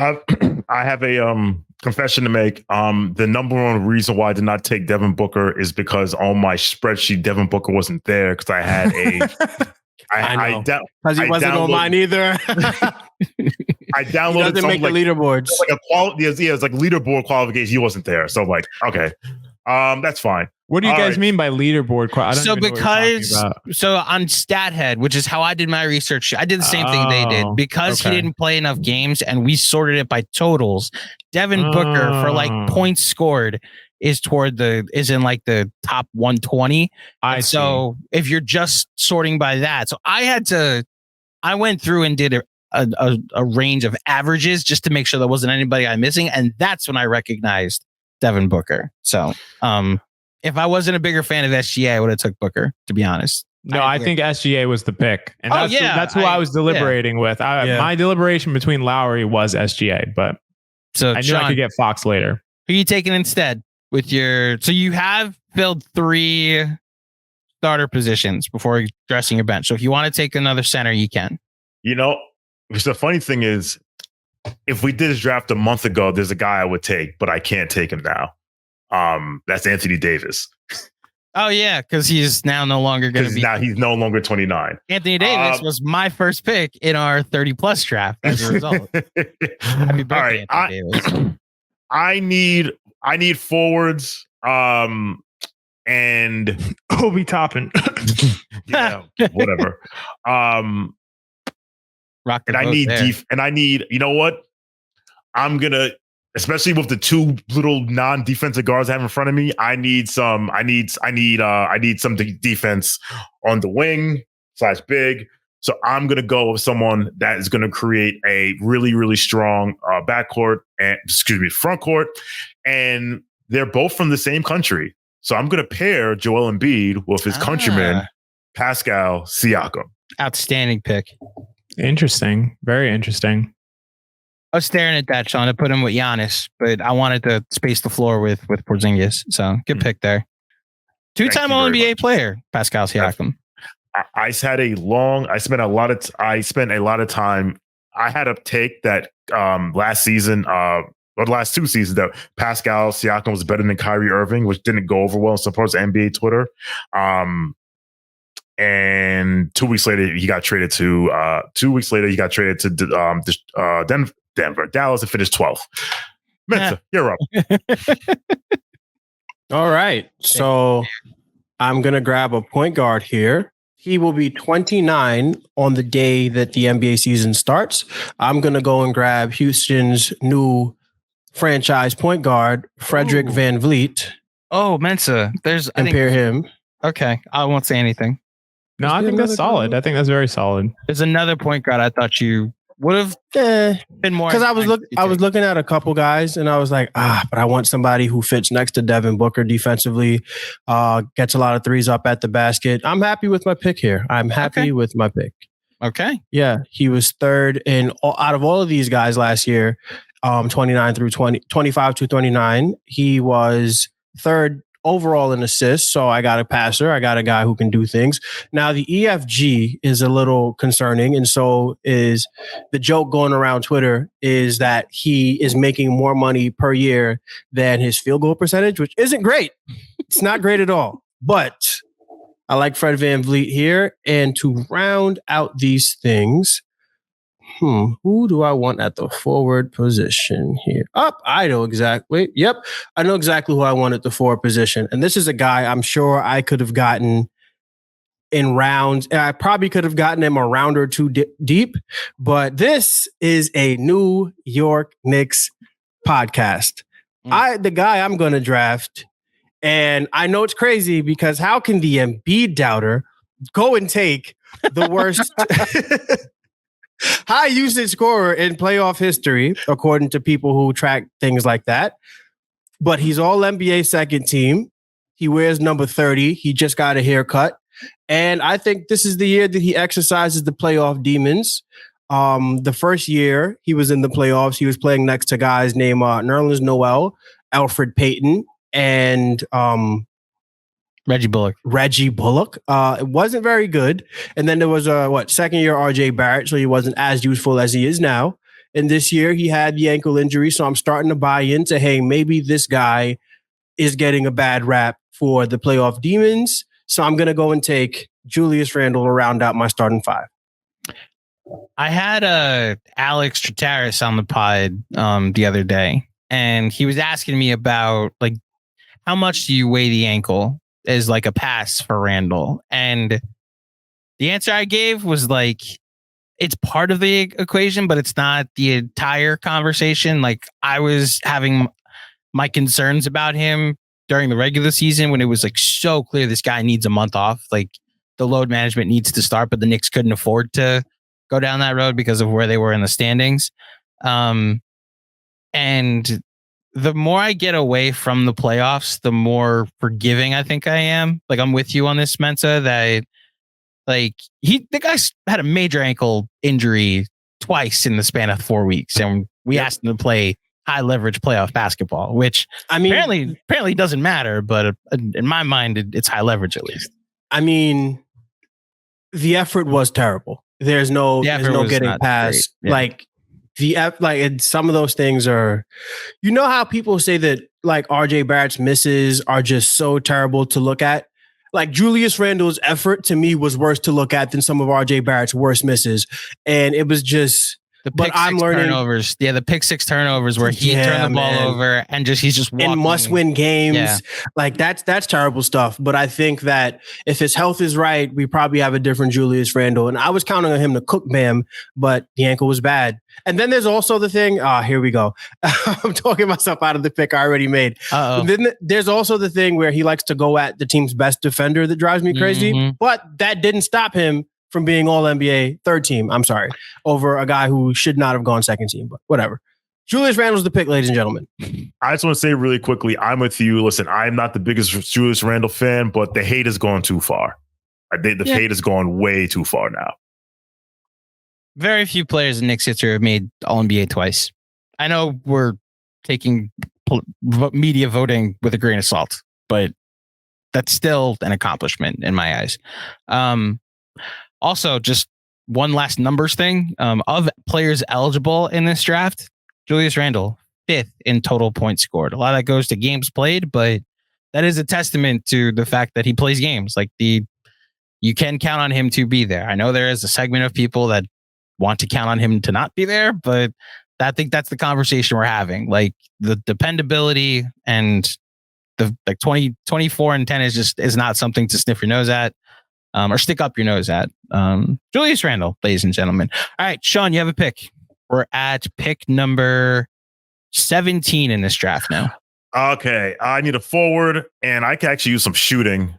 I have a confession to make. The number one reason why I did not take Devin Booker is because on my spreadsheet Devin Booker wasn't there because I had a. Because he wasn't on mine either. I downloaded. He doesn't make the leaderboards. It's like leaderboard qualification. He wasn't there, so I'm like, okay, that's fine. What do you guys mean by leaderboard? So on StatHead, which is how I did my research, I did the same thing they did because he didn't play enough games, and we sorted it by totals. Devin Booker for like points scored is in like the top 120. So if you're just sorting by that, so I went through and did a range of averages just to make sure there wasn't anybody I'm missing, and that's when I recognized Devin Booker. So if I wasn't a bigger fan of SGA, I would have took Booker, to be honest. No, I think SGA was the pick. And that's who I was deliberating with. My deliberation between Lowry was SGA, but I knew Shawn, I could get Fox later. Who are you taking instead with so you have filled 3 starter positions before dressing your bench. So if you want to take another center, you can. The funny thing is, if we did this draft a month ago, there's a guy I would take, but I can't take him now. That's Anthony Davis. Oh yeah, because he's now no longer going to be. Now he's no longer 29. Anthony Davis was my first pick in our 30+ draft as a result. Happy birthday, Anthony Davis. I need forwards. And Obi Toppin. Yeah, whatever. And I need, you know what? I'm gonna, especially with the 2 little non-defensive guards I have in front of me, I need some defense on the wing / big. So I'm gonna go with someone that is gonna create a really, really strong front court, and they're both from the same country. So I'm gonna pair Joel Embiid with his countryman Pascal Siakam. Outstanding pick. Interesting. Very interesting. I was staring at that, Shawn. I put him with Giannis, but I wanted to space the floor with Porzingis. So good pick there. 2-time All-NBA player, Pascal Siakam. I spent a lot of time. I had a take that last season, or the last 2 seasons, that Pascal Siakam was better than Kyrie Irving, which didn't go over well on supposed NBA Twitter. And 2 weeks later, he got traded to Denver, Dallas, and finished 12th. Mensa, you're up. All right. So I'm going to grab a point guard here. He will be 29 on the day that the NBA season starts. I'm going to go and grab Houston's new franchise point guard, Frederick Van Vliet. Oh, Mensa. Pair him. Okay. I won't say anything. No, I think that's solid. I think that's very solid. There's another point guard I thought you would have been more because I was looking at a couple guys and I was like, but I want somebody who fits next to Devin Booker defensively, gets a lot of threes up at the basket. I'm happy with my pick here. I'm happy with my pick. Okay. Yeah, he was third out of all of these guys last year, 25 through 29. He was third overall in assists. So I got a passer. I got a guy who can do things. Now the EFG is a little concerning. And so is the joke going around Twitter is that he is making more money per year than his field goal percentage, which isn't great. It's not great at all. But I like Fred VanVleet here. And to round out these things, who do I want at the forward position here? I know exactly. Yep. I know exactly who I want at the forward position. And this is a guy I'm sure I could have gotten in rounds. And I probably could have gotten him a round or two deep. But this is a New York Knicks podcast. The guy I'm going to draft. And I know it's crazy because how can the Embiid doubter go and take the worst high usage scorer in playoff history, according to people who track things like that? But he's all NBA second team. He wears number 30. He just got a haircut. And I think this is the year that he exercises the playoff demons. The first year he was in the playoffs, he was playing next to guys named Nerlens Noel, Alfred Payton, and Reggie Bullock. It wasn't very good. And then there was second year RJ Barrett, so he wasn't as useful as he is now. And this year he had the ankle injury, so I'm starting to buy into, hey, maybe this guy is getting a bad rap for the playoff demons. So I'm going to go and take Julius Randle to round out my starting five. I had Alex Trataris on the pod the other day, and he was asking me about like, how much do you weigh the ankle as like a pass for Randall? And the answer I gave was like, it's part of the equation, but it's not the entire conversation. Like I was having my concerns about him during the regular season when it was like so clear this guy needs a month off. Like the load management needs to start, but the Knicks couldn't afford to go down that road because of where they were in the standings. And the more I get away from the playoffs, the more forgiving I think I am. Like I'm with you on this, Mensa, that like the guy's had a major ankle injury twice in the span of 4 weeks. And we asked him to play high leverage playoff basketball, which I mean, apparently doesn't matter, but in my mind, it's high leverage at least. I mean, the effort was terrible. There's no getting past like and some of those things are, you know how people say that like RJ Barrett's misses are just so terrible to look at? Like Julius Randle's effort to me was worse to look at than some of RJ Barrett's worst misses. And it was just, turnovers. Yeah, the pick six turnovers where he turned the ball over and he's just walking. In must-win games. Yeah. Like that's terrible stuff. But I think that if his health is right, we probably have a different Julius Randle. And I was counting on him to cook Bam, but the ankle was bad. And then there's also the thing. Here we go. I'm talking myself out of the pick I already made. Then there's also the thing where he likes to go at the team's best defender that drives me crazy. Mm-hmm. But that didn't stop him from being all NBA third team. I'm sorry, over a guy who should not have gone second team, but whatever. Julius Randle's the pick, ladies and gentlemen. I just want to say really quickly, I'm with you. Listen, I'm not the biggest Julius Randle fan, but the hate has gone too far. The hate has gone way too far now. Very few players in Knicks history have made All NBA twice. I know we're taking media voting with a grain of salt, but that's still an accomplishment in my eyes. Also, just one last numbers thing. Of players eligible in this draft, Julius Randle, 5th in total points scored. A lot of that goes to games played, but that is a testament to the fact that he plays games. Like you can count on him to be there. I know there is a segment of people that want to count on him to not be there, but I think that's the conversation we're having. Like the dependability and the 24 and 10 is not something to sniff your nose at. Or stick up your nose at. Julius Randle, ladies and gentlemen. All right, Shawn, you have a pick. We're at pick number 17 in this draft now. Okay, I need a forward, and I can actually use some shooting.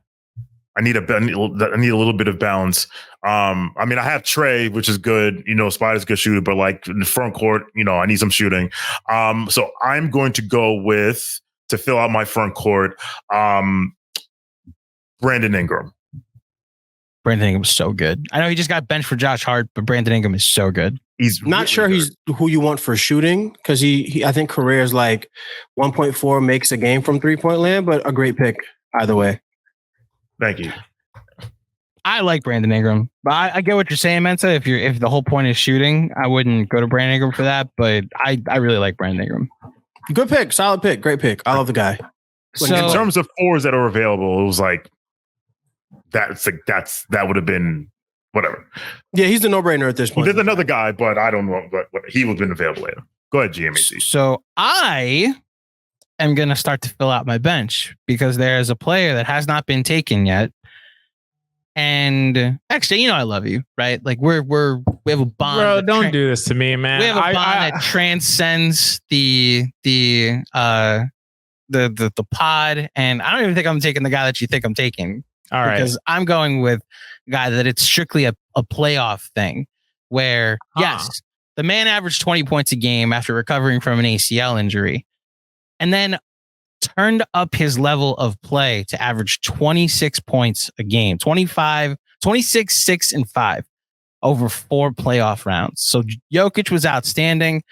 I need a little bit of balance. I mean, I have Trey, which is good. Spider's a good shooter, but like in the front court, I need some shooting. So I'm going to go with, to fill out my front court, Brandon Ingram. Brandon Ingram's so good. I know he just got benched for Josh Hart, but Brandon Ingram is so good. He's not really sure good. He's who you want for shooting, because he I think career is like 1.4 makes a game from 3-point land, but a great pick either way. Thank you. I like Brandon Ingram, but I get what you're saying, Mensa. If the whole point is shooting, I wouldn't go to Brandon Ingram for that, but I really like Brandon Ingram. Good pick, solid pick, great pick. I love the guy. So, in terms of fours that are available, it was like that would have been whatever. Yeah, he's the no-brainer at this point. There's another guy, but I don't know, but he would have been available later. Go ahead, GMAC. So I am going to start to fill out my bench because there is a player that has not been taken yet. And actually, I love you, right? Like we have a bond. Bro, don't do this to me, man. We have a bond that transcends the pod, and I don't even think I'm taking the guy that you think I'm taking. All right, because I'm going with a guy that it's strictly a playoff thing, where yes, the man averaged 20 points a game after recovering from an ACL injury, and then turned up his level of play to average 26 points a game, 26, 6, and 5 over 4 playoff rounds. So Jokic was outstanding,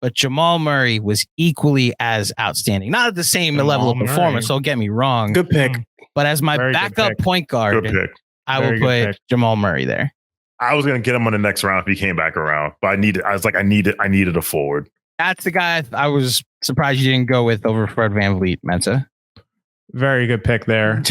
but Jamal Murray was equally as outstanding. Not at the same level of performance, don't get me wrong. Good pick. But as my backup point guard, I will put Jamal Murray there. I was going to get him on the next round if he came back around, but I needed a forward. That's the guy I was surprised you didn't go with over Fred VanVleet, Mensa. Very good pick there.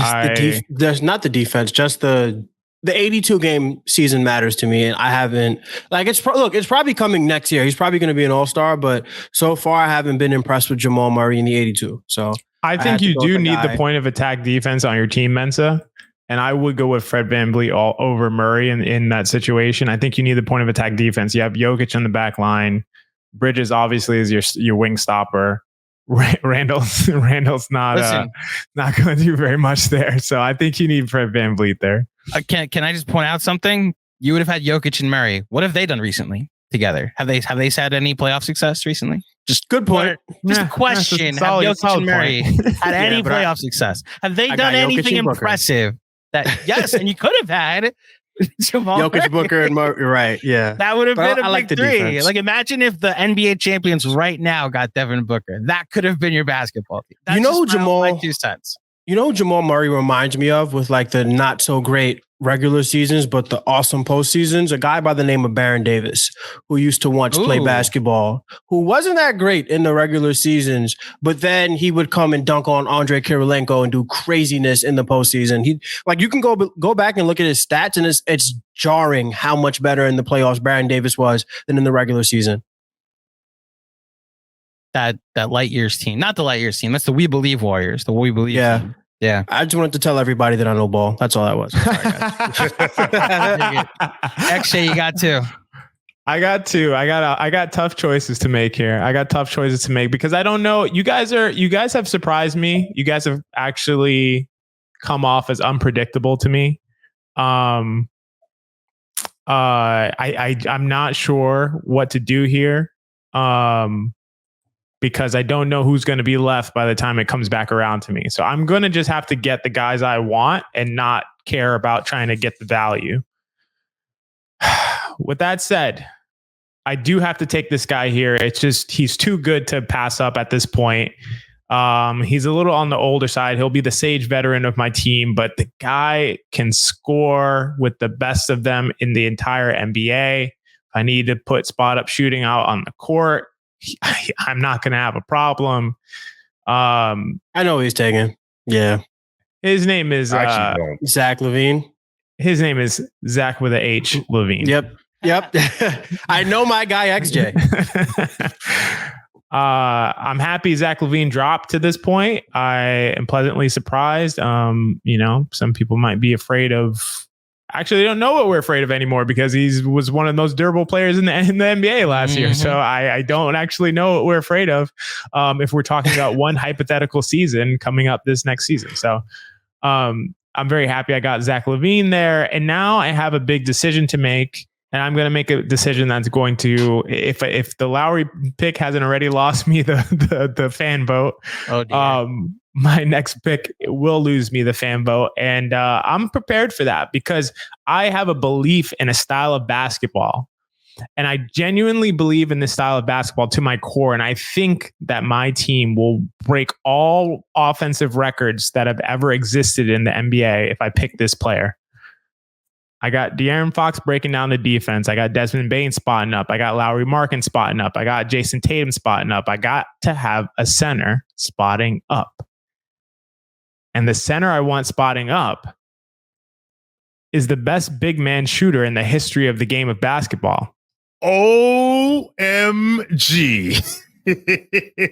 There's not the defense, just the 82 game season matters to me, and I haven't it's probably coming next year. He's probably going to be an all-star, but so far I haven't been impressed with Jamal Murray in the 82. So I think you do need the point of attack defense on your team, Mensa. And I would go with Fred VanVleet all over Murray in that situation. I think you need the point of attack defense. You have Jokic on the back line. Bridges obviously is your wing stopper. Randall's not going to do very much there. So I think you need Fred VanVleet there. Can I just point out something? You would have had Jokic and Murray. What have they done recently together? Have they had any playoff success recently? Just good point. Just a question. Have Jokic and Murray had any playoff success? Have they done anything impressive? Yes, and you could have had Jokic, Booker, and Murray. Right? Yeah, that would have been a big big three. Like, imagine if the NBA champions right now got Devin Booker. That could have been your basketball team. That's who Jamal? 2 cents. You know who Jamal Murray reminds me of with like the not so great regular seasons, but the awesome postseasons? A guy by the name of Baron Davis, who used to once play basketball, who wasn't that great in the regular seasons, but then he would come and dunk on Andrei Kirilenko and do craziness in the postseason. You can go back and look at his stats, and it's jarring how much better in the playoffs Baron Davis was than in the regular season. That Light Years team, not the Light Years team. That's the We Believe Warriors. The We Believe team. Yeah. I just wanted to tell everybody that I know ball. That's all that was. Sorry, XJ, you got 2. I got 2. I got tough choices to make here. Because I don't know. You guys have surprised me. You guys have actually come off as unpredictable to me. I'm not sure what to do here. Because I don't know who's going to be left by the time it comes back around to me. So I'm going to just have to get the guys I want and not care about trying to get the value. With that said, I do have to take this guy here. It's just, he's too good to pass up at this point. He's a little on the older side. He'll be the sage veteran of my team, but the guy can score with the best of them in the entire NBA. If I need to put spot up shooting out on the court, I'm not going to have a problem. I know who he's taking. Yeah. His name is Zach LaVine. His name is Zach with a H LaVine. Yep. I know my guy XJ. I'm happy Zach LaVine dropped to this point. I am pleasantly surprised. Some people might be afraid of. Actually, they don't know what we're afraid of anymore because he was one of the most durable players in the NBA last year. So I don't actually know what we're afraid of if we're talking about one hypothetical season coming up this next season. So I'm very happy I got Zach LaVine there. And now I have a big decision to make. And I'm going to make a decision that's going to, if the Lowry pick hasn't already lost me the fan vote, my next pick will lose me the fan vote. And I'm prepared for that because I have a belief in a style of basketball. And I genuinely believe in this style of basketball to my core. And I think that my team will break all offensive records that have ever existed in the NBA if I pick this player. I got De'Aaron Fox breaking down the defense. I got Desmond Bane spotting up. I got Lauri Markkanen spotting up. I got Jason Tatum spotting up. I got to have a center spotting up. And the center I want spotting up is the best big man shooter in the history of the game of basketball. OMG.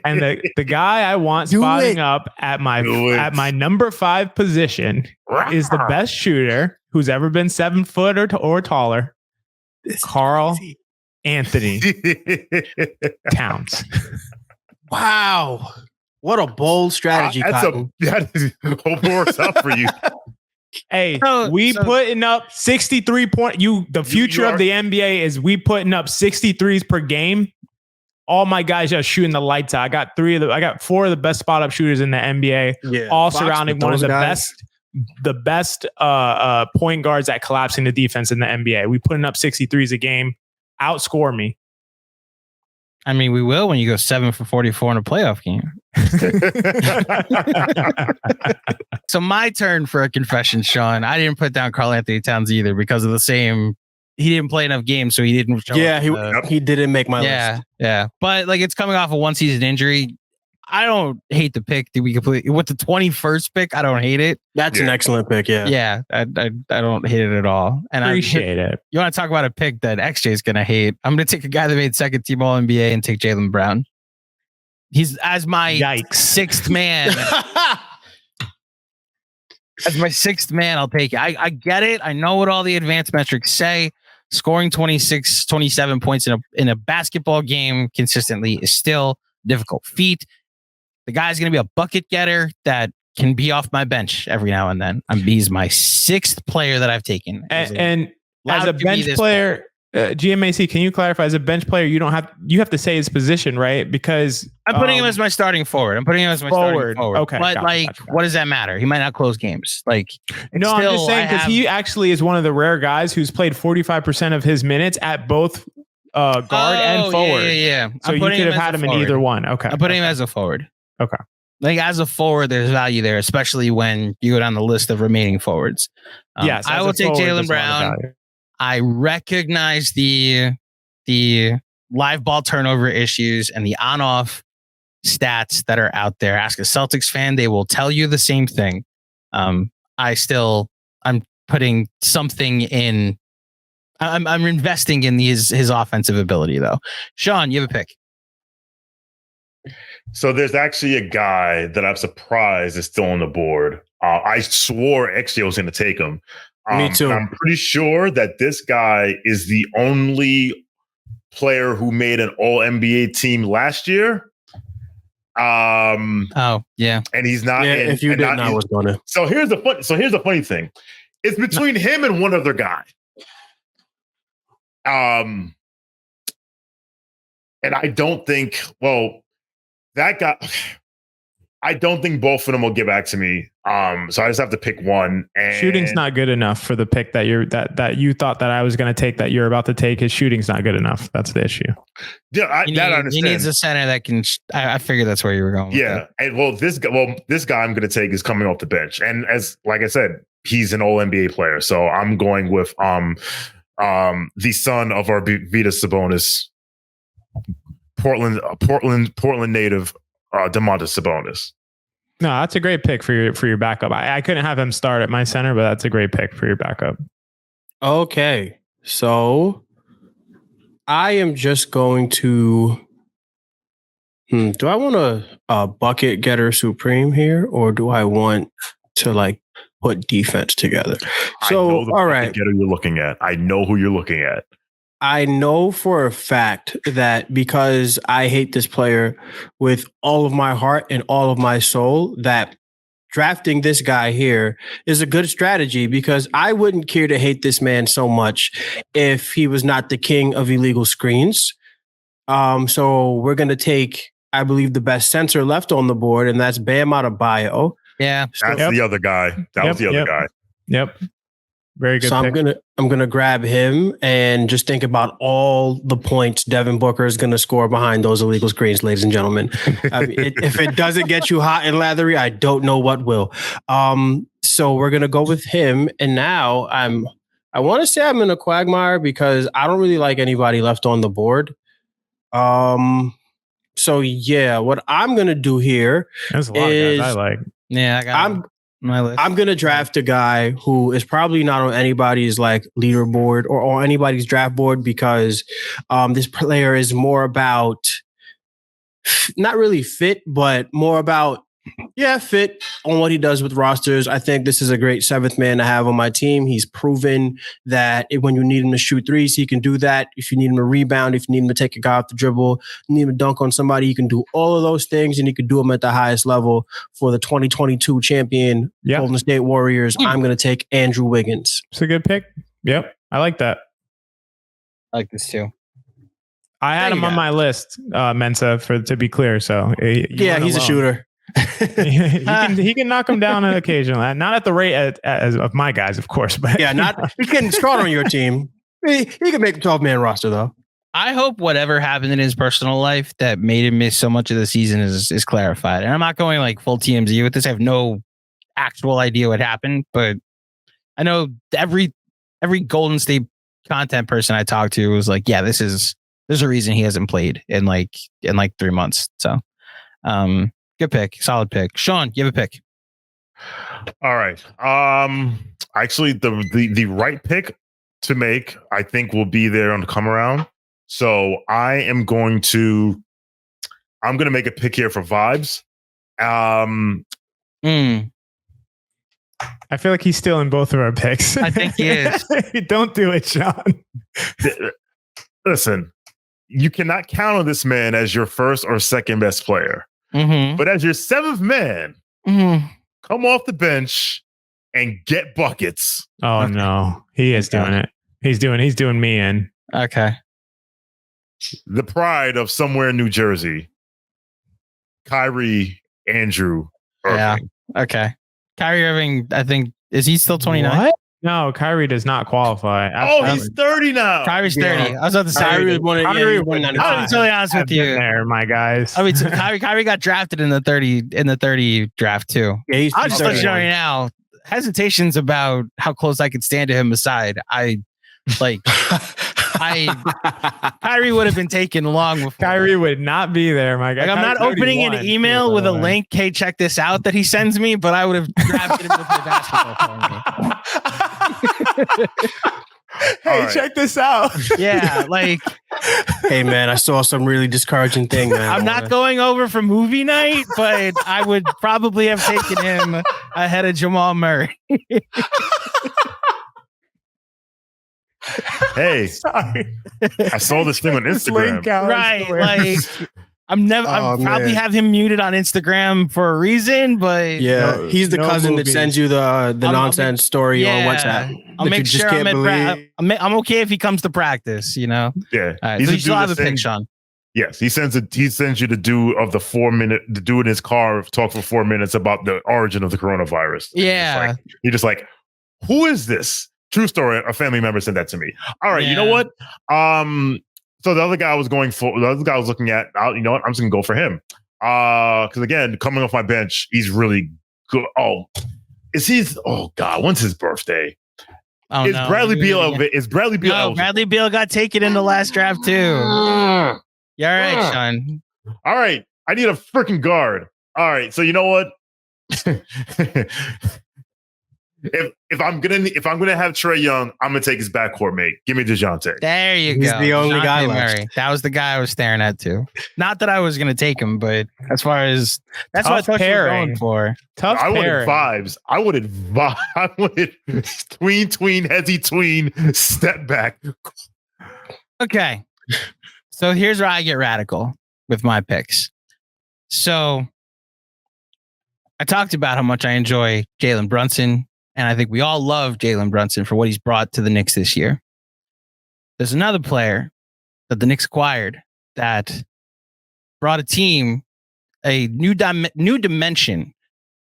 And the guy I want spotting up at my number 5 position is the best shooter who's ever been 7 foot or taller, Karl Anthony Towns. Wow. What a bold strategy, Cotton. Hope it works out for you. Hey, putting up 63 point. The future of the NBA is we putting up 63s per game. All my guys are shooting the lights out. I got 4 of the best spot up shooters in the NBA, all surrounding one of the best point guards at collapsing the defense in the NBA. We putting up 63s a game. Outscore me. I mean, we will when you go 7 for 44 in a playoff game. So my turn for a confession, Shawn. I didn't put down Karl Anthony Towns either because of the same. He didn't play enough games, so he didn't show up. He didn't make my list. Yeah. But like it's coming off a 1-season injury. I don't hate the pick. Did we complete with the 21st pick? I don't hate it. That's an excellent pick. Yeah. Yeah. I don't hate it at all. And appreciate it. You want to talk about a pick that XJ is going to hate? I'm going to take a guy that made second team All NBA and take Jaylen Brown. He's as my sixth man. As my sixth man, I'll take it. I get it. I know what all the advanced metrics say. Scoring 26, 27 points in a basketball game consistently is still a difficult feat. The guy's going to be a bucket getter that can be off my bench every now and then. He's my 6th player that I've taken. And as a bench player, GMAC, can you clarify? As a bench player, you have to say his position, right? Because I'm putting him as my starting forward. Starting forward. Okay, but what does that matter? He might not close games. I'm just saying because he actually is one of the rare guys who's played 45% of his minutes at both guard and forward. Yeah. So you could have had him in either one. Okay. I'm putting him as a forward. Okay. As a forward, there's value there, especially when you go down the list of remaining forwards. Yes, I will take Jaylen Brown. I recognize the live ball turnover issues and the on-off stats that are out there. Ask a Celtics fan; they will tell you the same thing. I'm putting something in. I'm investing in his offensive ability, though. Shawn, you have a pick. So there's actually a guy that I'm surprised is still on the board. I swore XJ was going to take him. Me too. I'm pretty sure that this guy is the only player who made an All-NBA team last year. Oh, yeah. And he's not. Yeah, if you didn't, I was going to. So here's the funny thing. It's between him and one other guy. And I don't think, that guy, I don't think both of them will get back to me. So I just have to pick one. And shooting's not good enough for the pick that you thought that I was going to take that you're about to take. His shooting's not good enough. That's the issue. Yeah, I understand. He needs a center that can. I figured that's where you were going. Yeah, and this guy I'm going to take is coming off the bench, and like I said, he's an All-NBA player. So I'm going with the son of our Vitas Sabonis, Portland native, Domantas Sabonis. No, that's a great pick for your backup. I couldn't have him start at my center, but that's a great pick for your backup. Okay, so I am just going to. Do I want a bucket getter supreme here, or do I want to put defense together? So, all right, getter you're looking at. I know who you're looking at. I know for a fact that because I hate this player with all of my heart and all of my soul, that drafting this guy here is a good strategy because I wouldn't care to hate this man so much if he was not the king of illegal screens. So we're going to take, I believe, the best center left on the board, and that's Bam Adebayo. Yeah. That's the other guy. That was the other guy. Yep. Very good. So I'm gonna grab him and just think about all the points Devin Booker is gonna score behind those illegal screens, ladies and gentlemen. If it doesn't get you hot and lathery, I don't know what will. So we're gonna go with him, and now I want to say I'm in a quagmire because I don't really like anybody left on the board. So yeah, what I'm gonna do here There's a lot of guys I like. Yeah, I got my list. I'm gonna draft a guy who is probably not on anybody's like leaderboard or on anybody's draft board because this player is more about not really fit, but more about fit on what he does with rosters. I think this is a great seventh man to have on my team. He's proven that when you need him to shoot threes, he can do that. If you need him to rebound, if you need him to take a guy off the dribble, you need him to dunk on somebody, he can do all of those things, and he can do them at the highest level. For the 2022 champion Golden State Warriors, I'm going to take Andrew Wiggins. It's a good pick. Yep. I like that. I like this too. I had him on my list, Mensa, to be clear. So he's a shooter. he can knock him down occasionally, not at the rate of my guys, of course, but he can start on your team. He can make a 12-man roster though. I hope whatever happened in his personal life that made him miss so much of the season is clarified. And I'm not going like full TMZ with this. I have no actual idea what happened, but I know every Golden State content person I talked to was like, yeah, there's a reason he hasn't played in like 3 months. So, good pick. Solid pick. Shawn, you have a pick. All right. Actually, the right pick to make, I think, will be there on the come around. So I'm going to make a pick here for vibes. I feel like he's still in both of our picks. I think he is. Don't do it, Shawn. Listen, you cannot count on this man as your first or second best player. Mm-hmm. But as your seventh man, come off the bench and get buckets. Oh no, he is doing it. He's doing me in. Okay. The pride of somewhere in New Jersey, Kyrie Andrew Irving. Yeah. Okay. Kyrie Irving, I think, is he still 29? What? No, Kyrie does not qualify. He's 30 now. Kyrie's 30. I was about to say Kyrie was I'll be totally honest with you. There, my guys. I mean, so Kyrie got drafted in the 30 draft too. Yeah, I'll just let you know right now. Hesitations about how close I could stand to him aside. Kyrie would have been taken long before. Kyrie would not be there, my guy. Like, I'm not opening an email with a link. Hey, check this out that he sends me, but I would have drafted him to play basketball for me. Hey, check this out. Yeah, like, hey man, I saw some really discouraging thing, man. I'm not going over for movie night, but I would probably have taken him ahead of Jamal Murray. Hey, sorry. I saw this thing on Instagram. Right, like I'll probably have him muted on Instagram for a reason, but he's the cousin that sends you the nonsense story on WhatsApp. I'll make sure I'm okay if he comes to practice, you know. Yeah. All right, so you still have a pick, Shawn. Yes, he sends you to do in his car, talk for 4 minutes about the origin of the coronavirus. Yeah. You're just like, who is this? True story. A family member sent that to me. All right, you know what? So the other guy I was looking at, you know what? I'm just gonna go for him. Because again, coming off my bench, he's really good. Oh God, when's his birthday? Is Bradley Beal? Bradley Beal got taken in the last draft too. Yeah, all right, Shawn. All right, I need a freaking guard. All right, so you know what? If I'm gonna have Trae Young, I'm gonna take his backcourt mate. Give me DeJounte. There you go. He's the only guy left. Murray. That was the guy I was staring at too. Not that I was gonna take him, but as far as that's what I thought you were going for. Tough I pairing. wanted vibes. I wanted tween, step back. Okay. So here's where I get radical with my picks. So I talked about how much I enjoy Jalen Brunson, and I think we all love Jalen Brunson for what he's brought to the Knicks this year. There's another player that the Knicks acquired that brought a team a new dimension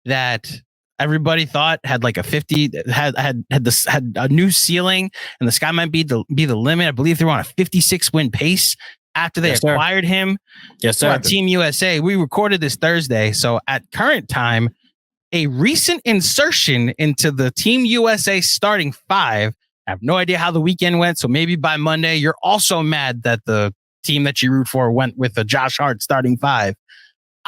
that everybody thought had like a 50 had a new ceiling, and the sky might be the limit. I believe they were on a 56 win pace after they acquired him. Yes, sir. Team USA. We recorded this Thursday, so at current time, a recent insertion into the Team USA starting five. I have no idea how the weekend went, so maybe by Monday you're also mad that the team that you root for went with a Josh Hart starting five.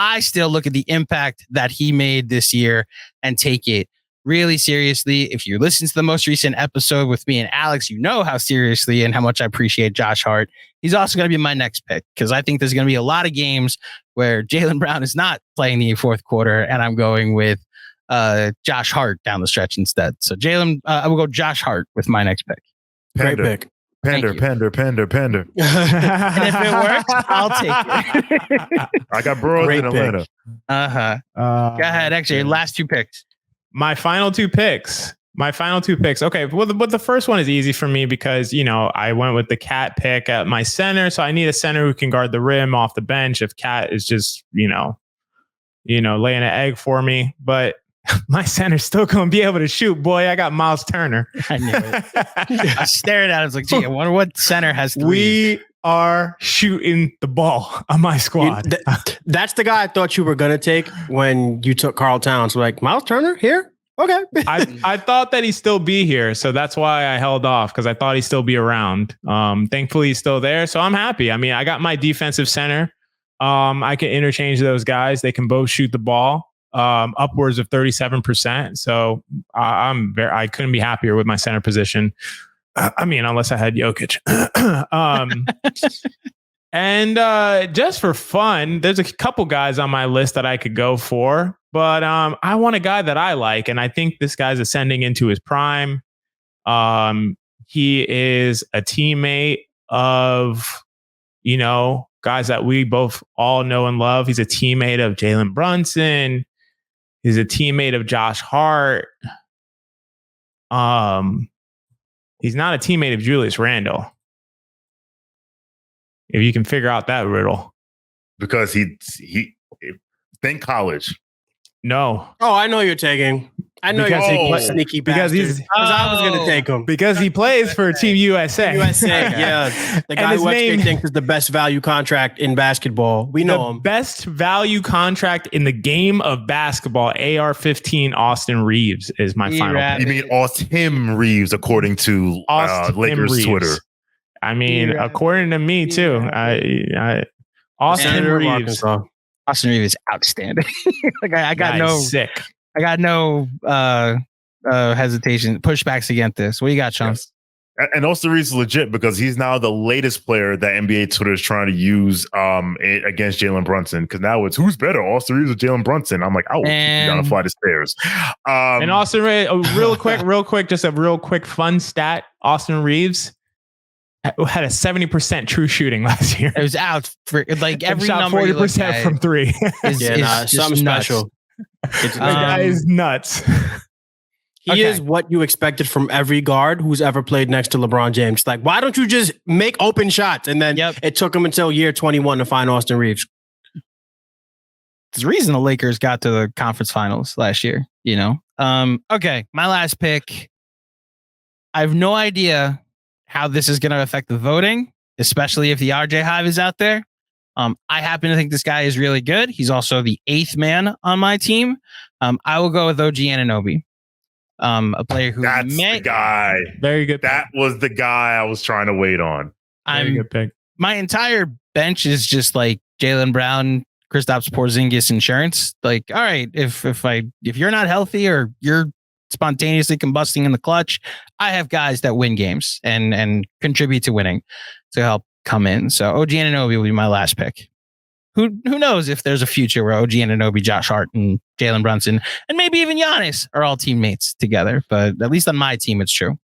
I still look at the impact that he made this year and take it really seriously. If you listen to the most recent episode with me and Alex, you know how seriously and how much I appreciate Josh Hart. He's also going to be my next pick because I think there's going to be a lot of games where Jaylen Brown is not playing the fourth quarter, and I'm going with Josh Hart down the stretch instead. So Jalen, I will go Josh Hart with my next pick. Great pick. Pander. And if it works, I'll take it. I got Bros in Atlanta. Go ahead. Actually, your last two picks. My final two picks. Okay. Well, the first one is easy for me because, I went with the Cat pick at my center. So I need a center who can guard the rim off the bench if Cat is just, laying an egg for me. But my center's still going to be able to shoot. Boy, I got Miles Turner. I knew it. I stared at it. I was like, gee, I wonder what center has three. We are shooting the ball on my squad. That's the guy I thought you were going to take when you took Karl Towns. Like, Miles Turner here? Okay. I thought that he'd still be here. So that's why I held off, because I thought he'd still be around. Thankfully, he's still there. So I'm happy. I mean, I got my defensive center. I can interchange those guys. They can both shoot the ball. Upwards of 37%. So I couldn't be happier with my center position. I mean, unless I had Jokic. And just for fun, there's a couple guys on my list that I could go for, but I want a guy that I like, and I think this guy's ascending into his prime. He is a teammate of, guys that we both all know and love. He's a teammate of Jalen Brunson. He's a teammate of Josh Hart. He's not a teammate of Julius Randle. If you can figure out that riddle. Because he think college. No. Oh, I know you're taking. I know you're taking sneaky bastard. Because I was going to take him. Because he plays for Team USA. Yeah. The guy who XJ thinks is the best value contract in basketball. We know him. Best value contract in the game of basketball, AR-15 Austin Reeves is my final pick. You mean Austin Reeves, according to Lakers Reeves. Twitter. I mean, according to me, too. Austin Reeves. Austin Reeves is outstanding. I got sick. I got no hesitation, pushbacks against this. What do you got, Shawn? Yes. And Austin Reeves is legit because he's now the latest player that NBA Twitter is trying to use against Jalen Brunson. Because now it's who's better, Austin Reeves or Jalen Brunson? I'm like, I will keep you down to fly the stairs. And Austin Reeves, real quick, just a real quick fun stat. Austin Reeves had a 70% true shooting last year. It was out for like every shot number 40% from three. Is something special. The guy is nuts. He is what you expected from every guard who's ever played next to LeBron James. Like, why don't you just make open shots? And then it took him until year 21 to find Austin Reeves. There's a reason the Lakers got to the conference finals last year, Okay, my last pick. I have no idea how this is going to affect the voting, especially if the RJ Hive is out there. I happen to think this guy is really good. He's also the 8th man on my team. I will go with OG Anunoby, a player who that's the guy. Very good. That was the guy I was trying to wait on. Very good pick. My entire bench is just like Jaylen Brown, Kristaps Porzingis insurance. Like, all right, if you're not healthy or you're spontaneously combusting in the clutch, I have guys that win games and contribute to winning to help come in. So OG Anunoby will be my last pick. Who knows if there's a future where OG Anunoby, Josh Hart, and Jalen Brunson, and maybe even Giannis are all teammates together. But at least on my team, it's true.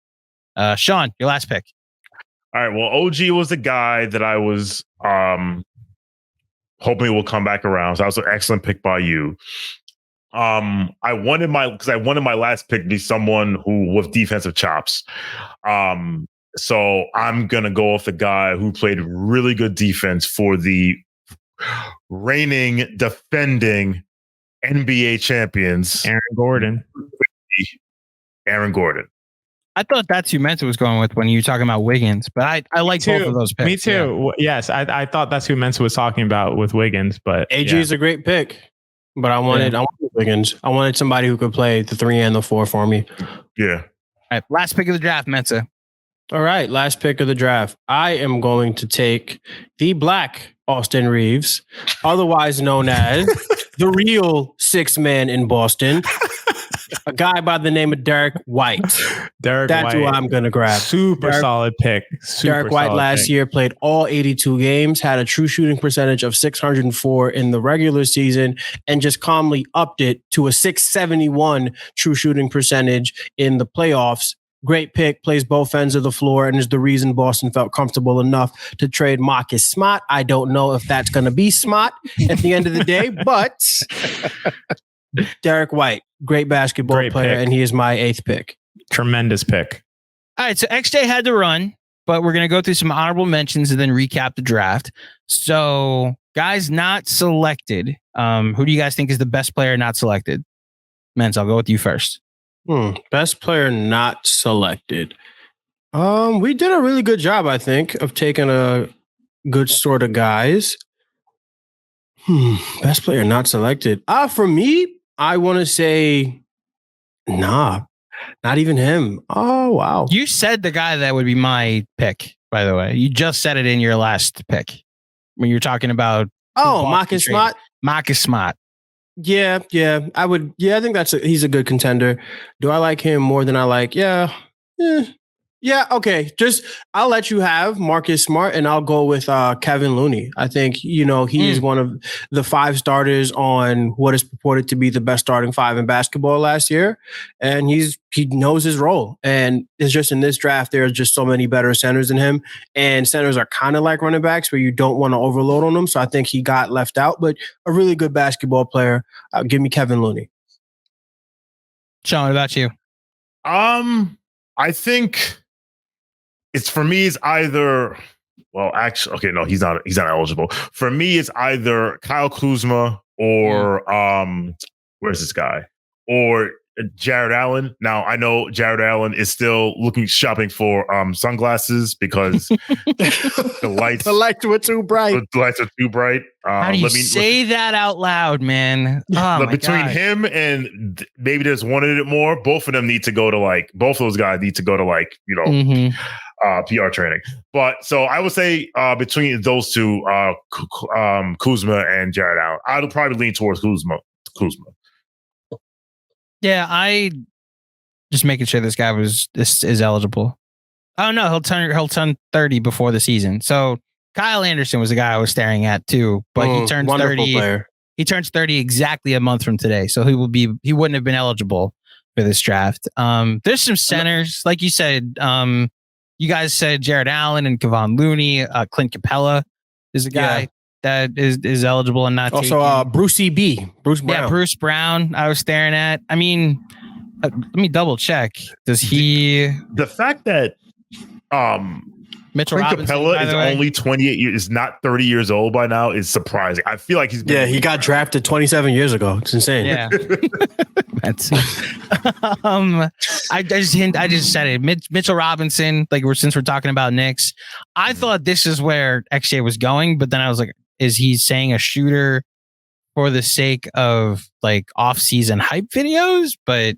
Shawn, your last pick. All right. Well, OG was the guy that I was hoping will come back around. So that was an excellent pick by you. I wanted my last pick to be someone who with defensive chops. So I'm gonna go with the guy who played really good defense for the reigning, defending NBA champions, Aaron Gordon. I thought that's who Mensa was going with when you were talking about Wiggins, but I like both of those picks. Me too. Yeah. Yes, I thought that's who Mensa was talking about with Wiggins, but AG is a great pick. But I wanted Wiggins. I wanted somebody who could play the 3 and the 4 for me. Yeah. All right, last pick of the draft, Mensa. All right, last pick of the draft. I am going to take the Black Austin Reeves, otherwise known as the real 6th man in Boston. A guy by the name of Derek White. That's who I'm going to grab. Solid pick. Derek White last year played all 82 games, had a true shooting percentage of 604 in the regular season, and just calmly upped it to a 671 true shooting percentage in the playoffs. Great pick, plays both ends of the floor, and is the reason Boston felt comfortable enough to trade Marcus Smart. I don't know if that's going to be Smart at the end of the day, but Derek White, great basketball player, and he is my 8th pick. Tremendous pick. All right, so XJ had to run, but we're going to go through some honorable mentions and then recap the draft. So, guys not selected. Who do you guys think is the best player not selected? Mensa, I'll go with you first. Best player not selected. We did a really good job, I think, of taking a good sort of guys. Best player not selected. For me, I want to say, not even him. Oh, wow. You said the guy that would be my pick, by the way. You just said it in your last pick when you were talking about. Oh, Marcus Smart. Marcus Smart. Yeah, I would. Yeah, I think he's a good contender. Do I like him more than I like? Yeah. Okay. I'll let you have Marcus Smart, and I'll go with Kevin Looney. I think he is one of the 5 starters on what is purported to be the best starting 5 in basketball last year, and he knows his role. And it's just in this draft, there's just so many better centers than him, and centers are kind of like running backs where you don't want to overload on them. So I think he got left out, but a really good basketball player. Give me Kevin Looney. Shawn, what about you? I think. It's for me. It's either he's not eligible. For me, it's either Kyle Kuzma or where's this guy or Jared Allen. Now I know Jared Allen is still shopping for sunglasses because the lights were too bright. The lights are too bright. How do you say that out loud, man? Oh, between him and maybe there's one in it more. Both of them need to go to both of those guys need to go to PR training. But so I would say between those two, Kuzma and Jared Allen, I'd probably lean towards Kuzma. Yeah, I just making sure this guy is eligible. Oh no, he'll turn 30 before the season. So Kyle Anderson was the guy I was staring at too, but he turns 30. Player. He turns 30 exactly a month from today, so he wouldn't have been eligible for this draft. There's some centers, like you said. You guys said Jared Allen and Kevon Looney. Clint Capella is a guy that is eligible and not also taken. Bruce Brown. Yeah, Bruce Brown. I was staring at. I mean, let me double check. Does he? The fact that Mitchell Clint Robinson, Capella is only 28 years, is not 30 years old by now, is surprising. I feel like he's been he got drafted 27 years ago. It's insane. Yeah. That's I just said it. Mitchell Robinson, since we're talking about Knicks, I thought this is where XJ was going, but then I was like, is he saying a shooter for the sake of off-season hype videos? But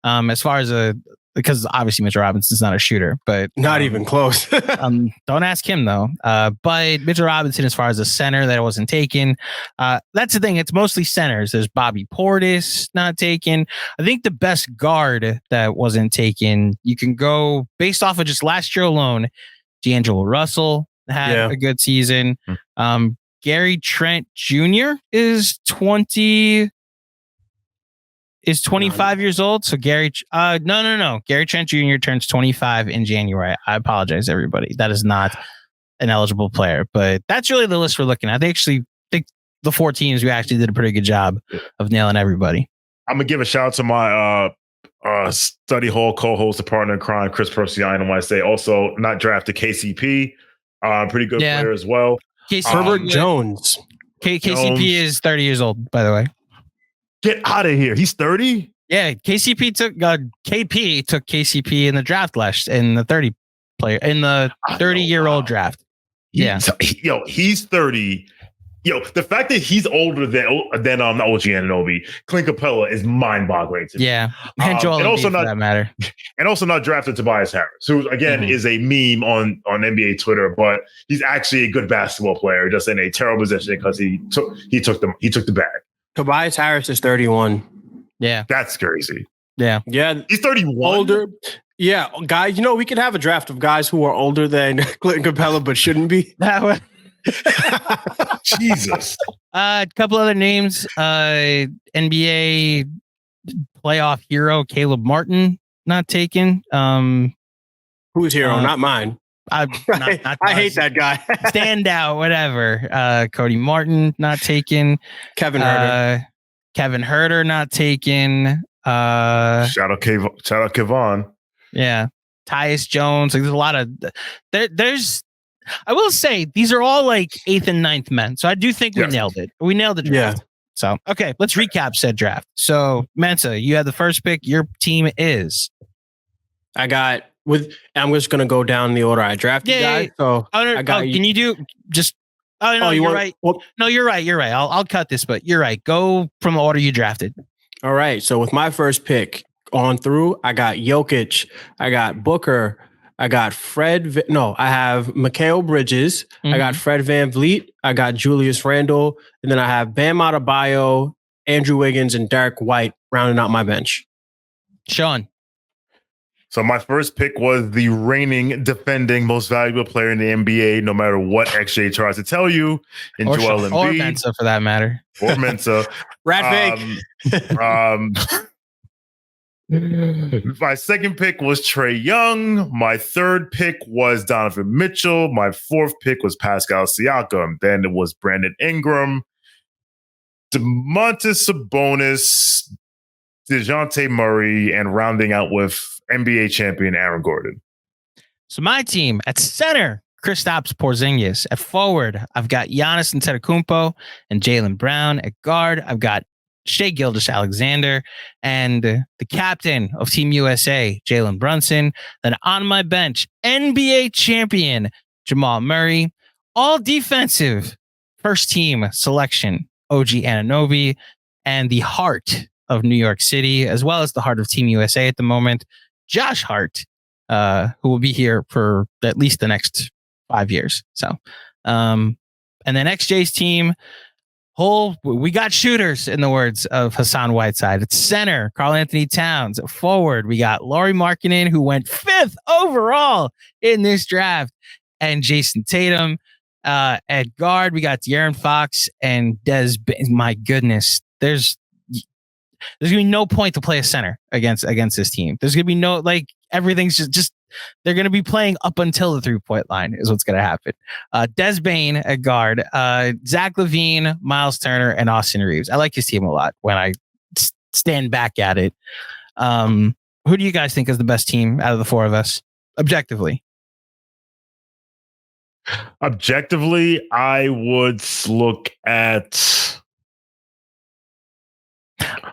as far as because obviously Mitchell Robinson's not a shooter, but not even close. Don't ask him though. But Mitchell Robinson, as far as a center that wasn't taken, that's the thing. It's mostly centers. There's Bobby Portis not taken. I think the best guard that wasn't taken, you can go based off of just last year alone. D'Angelo Russell had a good season. Gary Trent Jr. is 25 years old. So Gary Trent Jr. turns 25 in January. I apologize, everybody. That is not an eligible player, but that's really the list we're looking at. They actually think the 4 teams, we actually did a pretty good job of nailing everybody. I'm gonna give a shout out to my study hall co-host, the partner in crime, Chris Persiano. When I say also not drafted KCP, pretty good player as well. Herbert Jones. KCP is 30 years old, by the way. Get out of here. He's 30. Yeah, KCP took KP took KCP in the draft in the 30-year-old draft. Yeah, he's 30. The fact that he's older than OG Anunoby, Clint Capella is mind-boggling to me. Yeah, and Joel Embiid, for that matter, and also not drafted Tobias Harris, who again is a meme on NBA Twitter, but he's actually a good basketball player, just in a terrible position because he took the bag. Tobias Harris is 31. Yeah, that's crazy. Yeah, he's 31. Older. Yeah, guys. We could have a draft of guys who are older than Clinton Capella, but shouldn't be. That way. Jesus. A couple other names. NBA playoff hero Caleb Martin not taken. Who's hero? Not mine. Not I hate that guy. Standout, whatever. Cody Martin not taken. Kevin Huerter not taken. Shout out Kevon. Yeah, Tyus Jones. Like, there's a lot of there's. I will say these are all like 8th and 9th men. So I do think we nailed it. We nailed the draft. Yeah. So, okay, let's recap said draft. So, Mensa, you had the first pick. Your team is? I'm just going to go down the order I drafted guys. So can you do just... Oh, no, you're right. No, you're right. You're right. I'll cut this, but you're right. Go from the order you drafted. All right. So with my first pick on through, I got Jokic. I got Booker. I got I have Mikal Bridges. I got Fred VanVleet. I got Julius Randle. And then I have Bam Adebayo, Andrew Wiggins, and Derek White rounding out my bench. Shawn. So my first pick was the reigning, defending, most valuable player in the NBA, no matter what XJ tries to tell you, in Joel Embiid. Or Mensa, for that matter. Or Mensa. Rat My second pick was Trae Young. My third pick was Donovan Mitchell. My fourth pick was Pascal Siakam. Then it was Brandon Ingram, Domantas Sabonis, DeJounte Murray, and rounding out with NBA champion Aaron Gordon. So my team at center, Kristaps Porzingis. At forward, I've got Giannis Antetokounmpo and Jaylen Brown. At guard, I've got Shai Gilgeous-Alexander, and the captain of Team USA, Jalen Brunson. Then on my bench, NBA champion Jamal Murray. All defensive first team selection, OG Anunoby, and the heart of New York City, as well as the heart of Team USA at the moment, Josh Hart, who will be here for at least the next 5 years. So, and then XJ's team, we got shooters, in the words of Hassan Whiteside. At center, Karl Anthony Towns. At forward, we got Lauri Markkanen, who went 5th overall in this draft, and Jason Tatum. At guard, we got De'Aaron Fox and my goodness, there's gonna be no point to play a center against this team. There's gonna be no, everything's just they're gonna be playing up until the 3-point line is what's gonna happen. Des Bane at guard, Zach LaVine, Miles Turner, and Austin Reeves. I like his team a lot when I stand back at it. Who do you guys think is the best team out of the four of us, objectively? Objectively, I would look at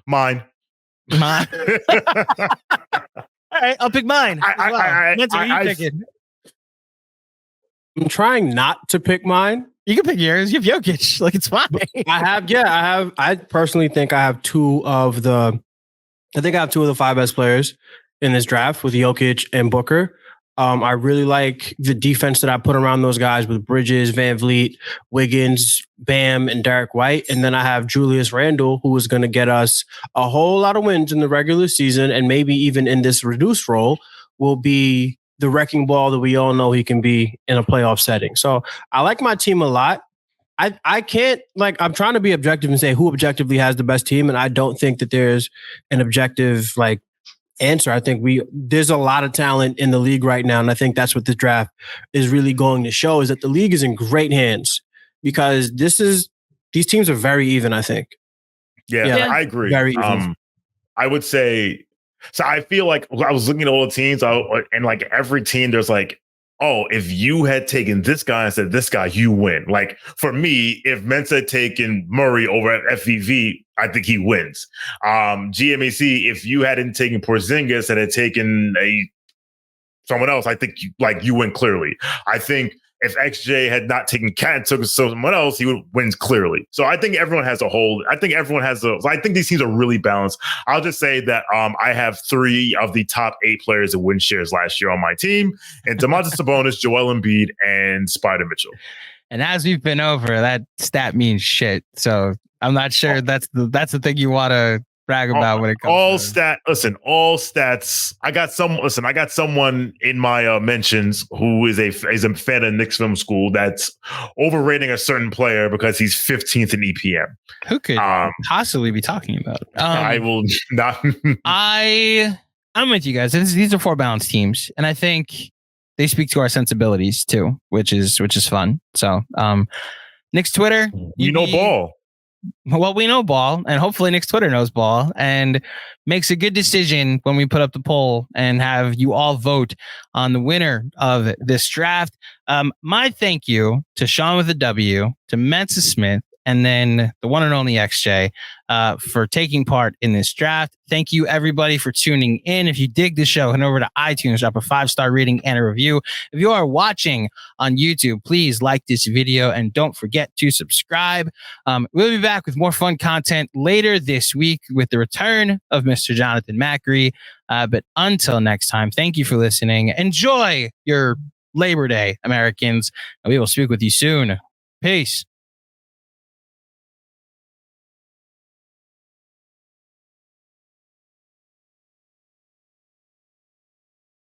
mine. All right, I'll pick mine. Mensa, what are you picking? I'm trying not to pick mine. You can pick yours. You have Jokic. It's fine. I personally think I have two of the 5 best players in this draft with Jokic and Booker. I really like the defense that I put around those guys with Bridges, VanVleet, Wiggins, Bam, and Derek White. And then I have Julius Randle, who is going to get us a whole lot of wins in the regular season, and maybe even in this reduced role will be the wrecking ball that we all know he can be in a playoff setting. So I like my team a lot. I can't, I'm trying to be objective and say who objectively has the best team, and I don't think that there's an objective answer. I think there's a lot of talent in the league right now, and I think that's what this draft is really going to show, is that the league is in great hands, because these teams are very even, I think. Yeah, I agree. Very even. I would say, so I feel like I was looking at all the teams, and like every team, there's like, oh, if you had taken this guy instead of this guy, you win. Like for me, if Mensa had taken Murray over at FVV, I think he wins. GMAC, if you hadn't taken Porzingis and had taken someone else, I think you win clearly. I think if XJ had not taken Cat and took someone else, he would win clearly. So I think everyone has a hold. I think these teams are really balanced. I'll just say that I have 3 of the top 8 players that win shares last year on my team, and Domantas Sabonis, Joel Embiid, and Spider Mitchell. And as we've been over, that stat means shit. So I'm not sure that's the thing you want to brag about when it comes all stats. I got someone in my mentions who is a fan of Knicks Film School that's overrating a certain player because he's 15th in EPM. Who could possibly be talking about it? I will not. I'm with you guys. These are 4 balanced teams, and I think they speak to our sensibilities too, which is fun. So, Knicks Twitter, you know ball. Well, we know ball, and hopefully Knicks Twitter knows ball and makes a good decision when we put up the poll and have you all vote on the winner of this draft. My thank you to Shawn with a W, to Mensa Smith, and then the one and only XJ for taking part in this draft. Thank you, everybody, for tuning in. If you dig the show, head over to iTunes, drop a 5-star rating and a review. If you are watching on YouTube, please like this video and don't forget to subscribe. We'll be back with more fun content later this week with the return of Mr. Jonathan Macri. But until next time, thank you for listening. Enjoy your Labor Day, Americans, and we will speak with you soon. Peace.